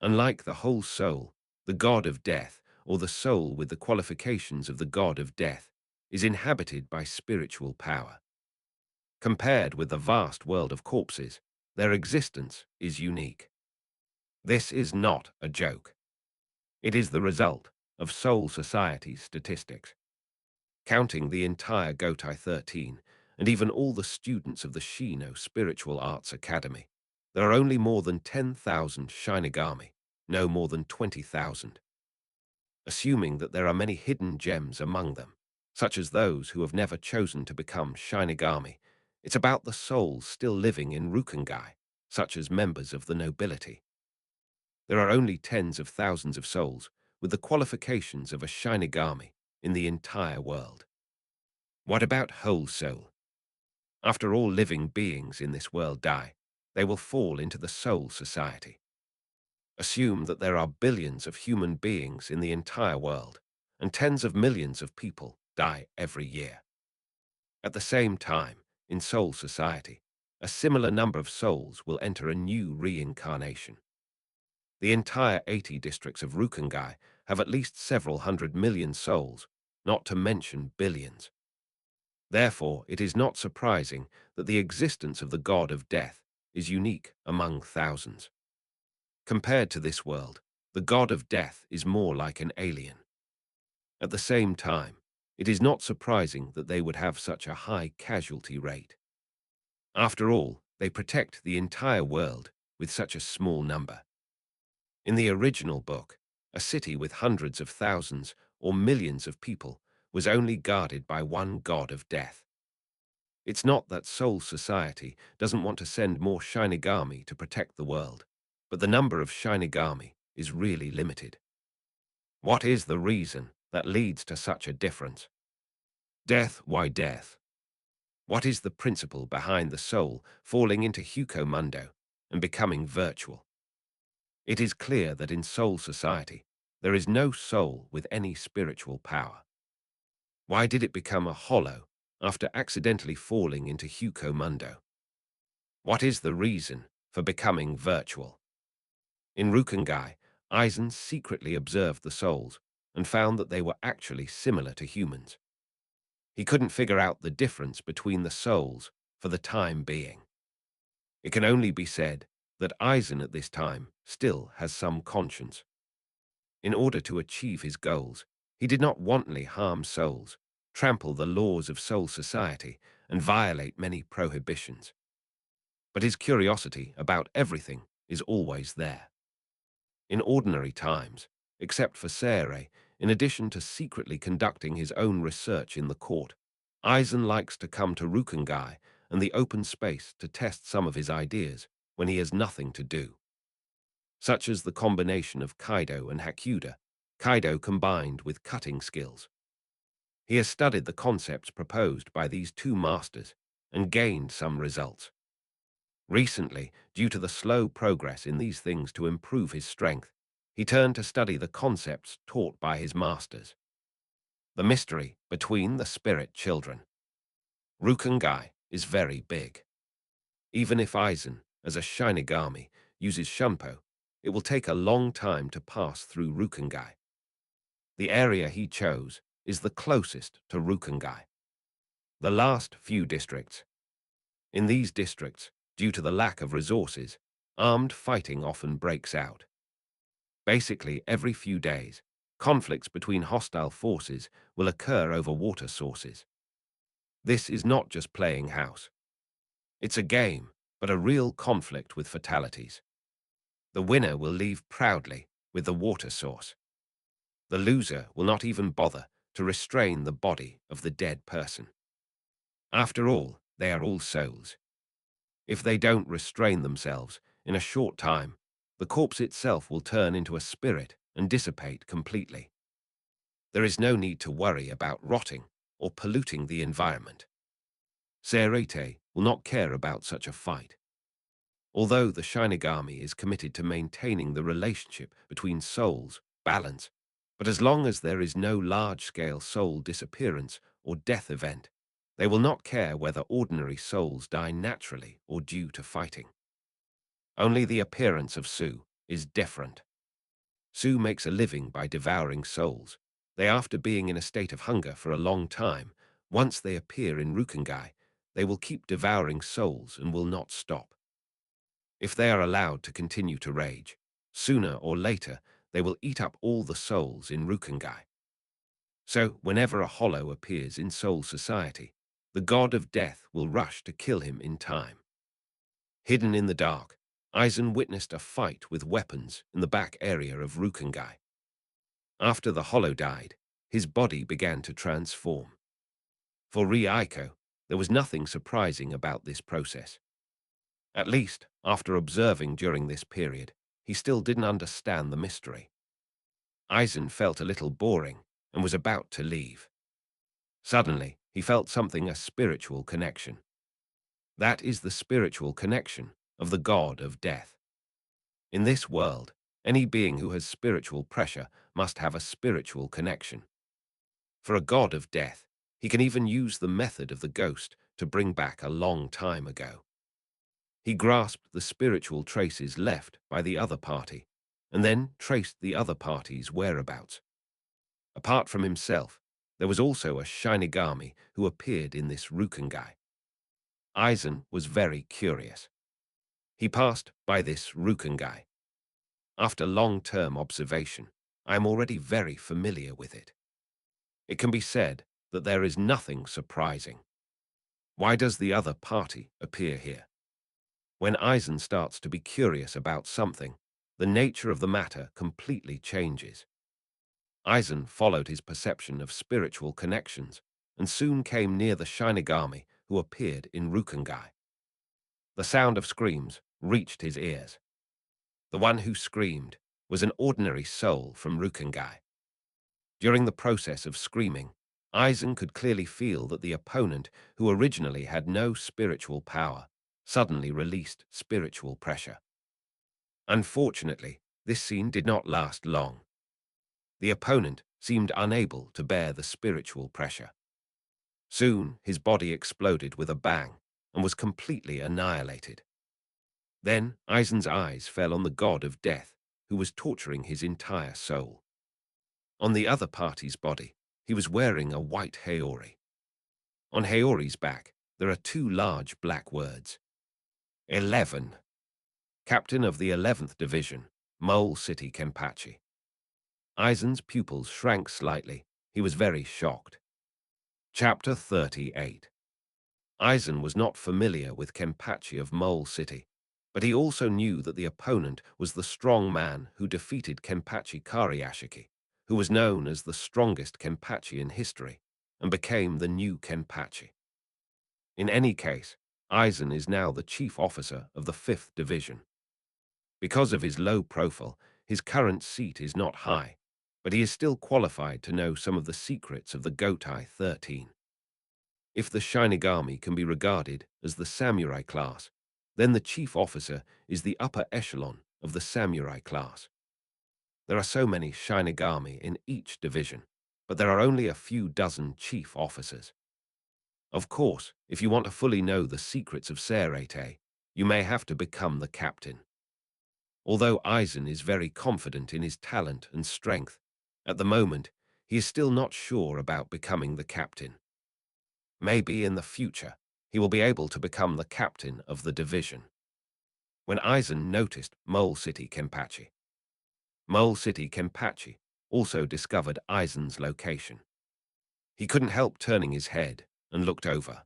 Unlike the whole soul, the god of death, or the soul with the qualifications of the god of death, is inhabited by spiritual power. Compared with the vast world of corpses, their existence is unique. This is not a joke. It is the result of Soul Society's statistics. Counting the entire Gotai 13, and even all the students of the Shino Spiritual Arts Academy, there are only more than 10,000 Shinigami, no more than 20,000. Assuming that there are many hidden gems among them, such as those who have never chosen to become Shinigami, it's about the souls still living in Rukengai, such as members of the nobility. There are only tens of thousands of souls with the qualifications of a Shinigami in the entire world. What about whole soul? After all living beings in this world die, they will fall into the Soul Society. Assume that there are billions of human beings in the entire world, and tens of millions of people die every year. At the same time, in Soul Society, a similar number of souls will enter a new reincarnation. The entire 80 districts of Rukengai have at least several hundred million souls, not to mention billions. Therefore, it is not surprising that the existence of the god of death is unique among thousands. Compared to this world, the god of death is more like an alien. At the same time, it is not surprising that they would have such a high casualty rate. After all, they protect the entire world with such a small number. In the original book, a city with hundreds of thousands or millions of people was only guarded by one god of death. It's not that Soul Society doesn't want to send more Shinigami to protect the world, but the number of Shinigami is really limited. What is the reason that leads to such a difference? Death, why death? What is the principle behind the soul falling into Hukomundo and becoming virtual? It is clear that in Soul Society, there is no soul with any spiritual power. Why did it become a hollow after accidentally falling into Hukomundo? What is the reason for becoming virtual? In Rukengai, Aizen secretly observed the souls and found that they were actually similar to humans. He couldn't figure out the difference between the souls for the time being. It can only be said that Aizen at this time still has some conscience. In order to achieve his goals, he did not wantonly harm souls, trample the laws of Soul Society, and violate many prohibitions. But his curiosity about everything is always there. In ordinary times, except for Sere, in addition to secretly conducting his own research in the court, Aizen likes to come to Rukengai and the open space to test some of his ideas when he has nothing to do. Such as the combination of Kaido and Hakuda, Kaido combined with cutting skills. He has studied the concepts proposed by these two masters and gained some results. Recently, due to the slow progress in these things to improve his strength, he turned to study the concepts taught by his masters. The mystery between the spirit children. Rukengai is very big. Even if Aizen, as a Shinigami, uses Shunpo, it will take a long time to pass through Rukengai. The area he chose is the closest to Rukengai. The last few districts. In these districts, due to the lack of resources, armed fighting often breaks out. Basically, every few days, conflicts between hostile forces will occur over water sources. This is not just playing house. It's a game, but a real conflict with fatalities. The winner will leave proudly with the water source. The loser will not even bother to restrain the body of the dead person. After all, They are all souls. If they don't restrain themselves, in a short time, the corpse itself will turn into a spirit and dissipate completely. There is no need to worry about rotting or polluting the environment. Serete will not care about such a fight. Although the Shinigami is committed to maintaining the relationship between souls, balance, but as long as there is no large-scale soul disappearance or death event, they will not care whether ordinary souls die naturally or due to fighting. Only the appearance of Su is different. Su makes a living by devouring souls. They, after being in a state of hunger for a long time, once they appear in Rukengai, they will keep devouring souls and will not stop. If they are allowed to continue to rage, sooner or later they will eat up all the souls in Rukengai. So, whenever a hollow appears in Soul Society, the god of death will rush to kill him in time. Hidden in the dark, Aizen witnessed a fight with weapons in the back area of Rukengai. After the hollow died, his body began to transform. For Ryaiko, there was nothing surprising about this process. At least, after observing during this period, he still didn't understand the mystery. Aizen felt a little boring and was about to leave. Suddenly, he felt something, a spiritual connection. That is the spiritual connection of the god of death. In this world, any being who has spiritual pressure must have a spiritual connection. For a god of death, he can even use the method of the ghost to bring back a long time ago. He grasped the spiritual traces left by the other party, and then traced the other party's whereabouts. Apart from himself, there was also a Shinigami who appeared in this Rukengai. Aizen was very curious. He passed by this Rukengai. After long-term observation, I am already very familiar with it. It can be said that there is nothing surprising. Why does the other party appear here? When Aizen starts to be curious about something, the nature of the matter completely changes. Aizen followed his perception of spiritual connections and soon came near the Shinigami who appeared in Rukengai. The sound of screams reached his ears. The one who screamed was an ordinary soul from Rukengai. During the process of screaming, Aizen could clearly feel that the opponent, who originally had no spiritual power, suddenly released spiritual pressure. Unfortunately, this scene did not last long. The opponent seemed unable to bear the spiritual pressure. Soon, his body exploded with a bang and was completely annihilated. Then, Aizen's eyes fell on the god of death, who was torturing his entire soul. On the other party's body, he was wearing a white Haori. On Haori's back, there are two large black words. 11. Captain of the 11th Division, Mole City Kenpachi. Aizen's pupils shrank slightly. He was very shocked. Chapter 38. Aizen was not familiar with Kenpachi of Mole City, but he also knew that the opponent was the strong man who defeated Kenpachi Kariashiki, who was known as the strongest Kenpachi in history, and became the new Kenpachi. In any case, Aizen is now the chief officer of the 5th Division. Because of his low profile, his current seat is not high, but he is still qualified to know some of the secrets of the Gotai 13. If the Shinigami can be regarded as the samurai class, then the chief officer is the upper echelon of the samurai class. There are so many Shinigami in each division, but there are only a few dozen chief officers. Of course, if you want to fully know the secrets of Serete, you may have to become the captain. Although Aizen is very confident in his talent and strength, at the moment, he is still not sure about becoming the captain. Maybe in the future, he will be able to become the captain of the division. When Aizen noticed Mole City Kenpachi, Mole City Kenpachi also discovered Aizen's location. He couldn't help turning his head and looked over.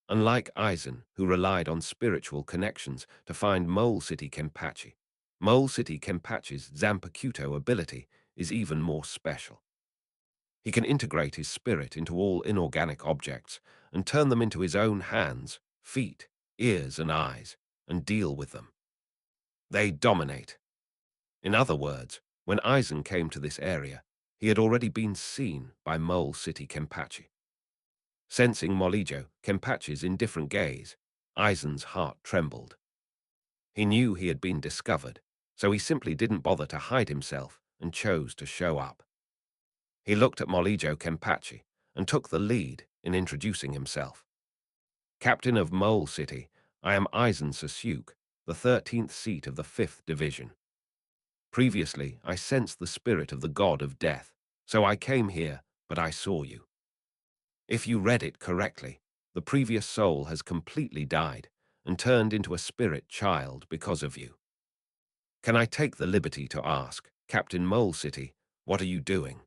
Unlike Aizen, who relied on spiritual connections to find Mole City Kenpachi, Mole City Kenpachi's Zanpakuto ability is even more special. He can integrate his spirit into all inorganic objects and turn them into his own hands, feet, ears, and eyes, and deal with them. They dominate. In other words, when Aizen came to this area, he had already been seen by Mole City Kenpachi. Sensing Molijo Kenpachi's indifferent gaze, Aizen's heart trembled. He knew he had been discovered, so he simply didn't bother to hide himself and chose to show up. He looked at Molijo Kenpachi and took the lead in introducing himself. Captain of Mole City, I am Aizen Sasuke, the 13th seat of the 5th Division. Previously, I sensed the spirit of the god of death, so I came here, but I saw you. If you read it correctly, the previous soul has completely died and turned into a spirit child because of you. Can I take the liberty to ask, Captain Mole City, what are you doing?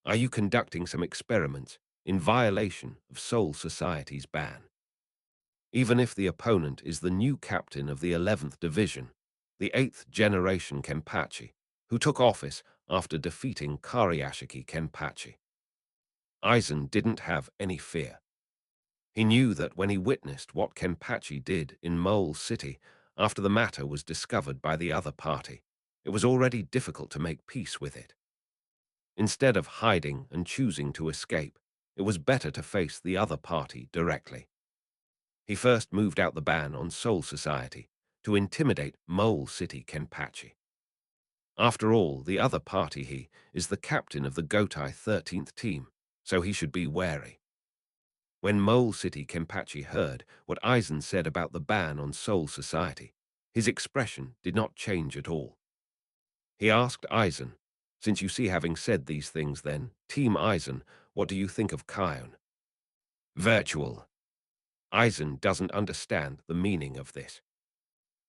Are you conducting some experiments in violation of Soul Society's ban? Even if the opponent is the new captain of the 11th Division, the 8th generation Kenpachi, who took office after defeating Kariashiki Kenpachi. Aizen didn't have any fear. He knew that when he witnessed what Kenpachi did in Mole City after the matter was discovered by the other party, it was already difficult to make peace with it. Instead of hiding and choosing to escape, it was better to face the other party directly. He first moved out the ban on Soul Society to intimidate Mole City Kenpachi. After all, the other party is the captain of the Gotai 13th team, so he should be wary. When Mole City Kenpachi heard what Aizen said about the ban on Soul Society, his expression did not change at all. He asked Aizen, since you see having said these things then, Team Aizen, what do you think of Kion? Virtual. Aizen doesn't understand the meaning of this.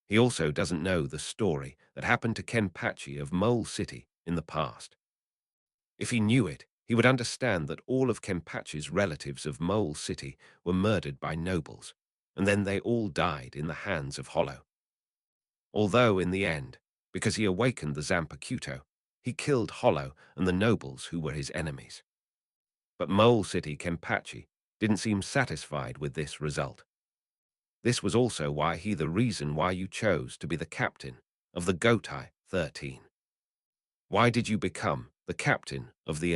He also doesn't know the story that happened to Kenpachi of Mole City in the past. If he knew it, he would understand that all of Kenpachi's relatives of Mole City were murdered by nobles, and then they all died in the hands of Hollow. Although in the end, because he awakened the Zanpakuto, he killed Hollow and the nobles who were his enemies. But Mole City Kenpachi didn't seem satisfied with this result. This was also the reason why you chose to be the captain of the Gotai 13. Why did you become the captain of the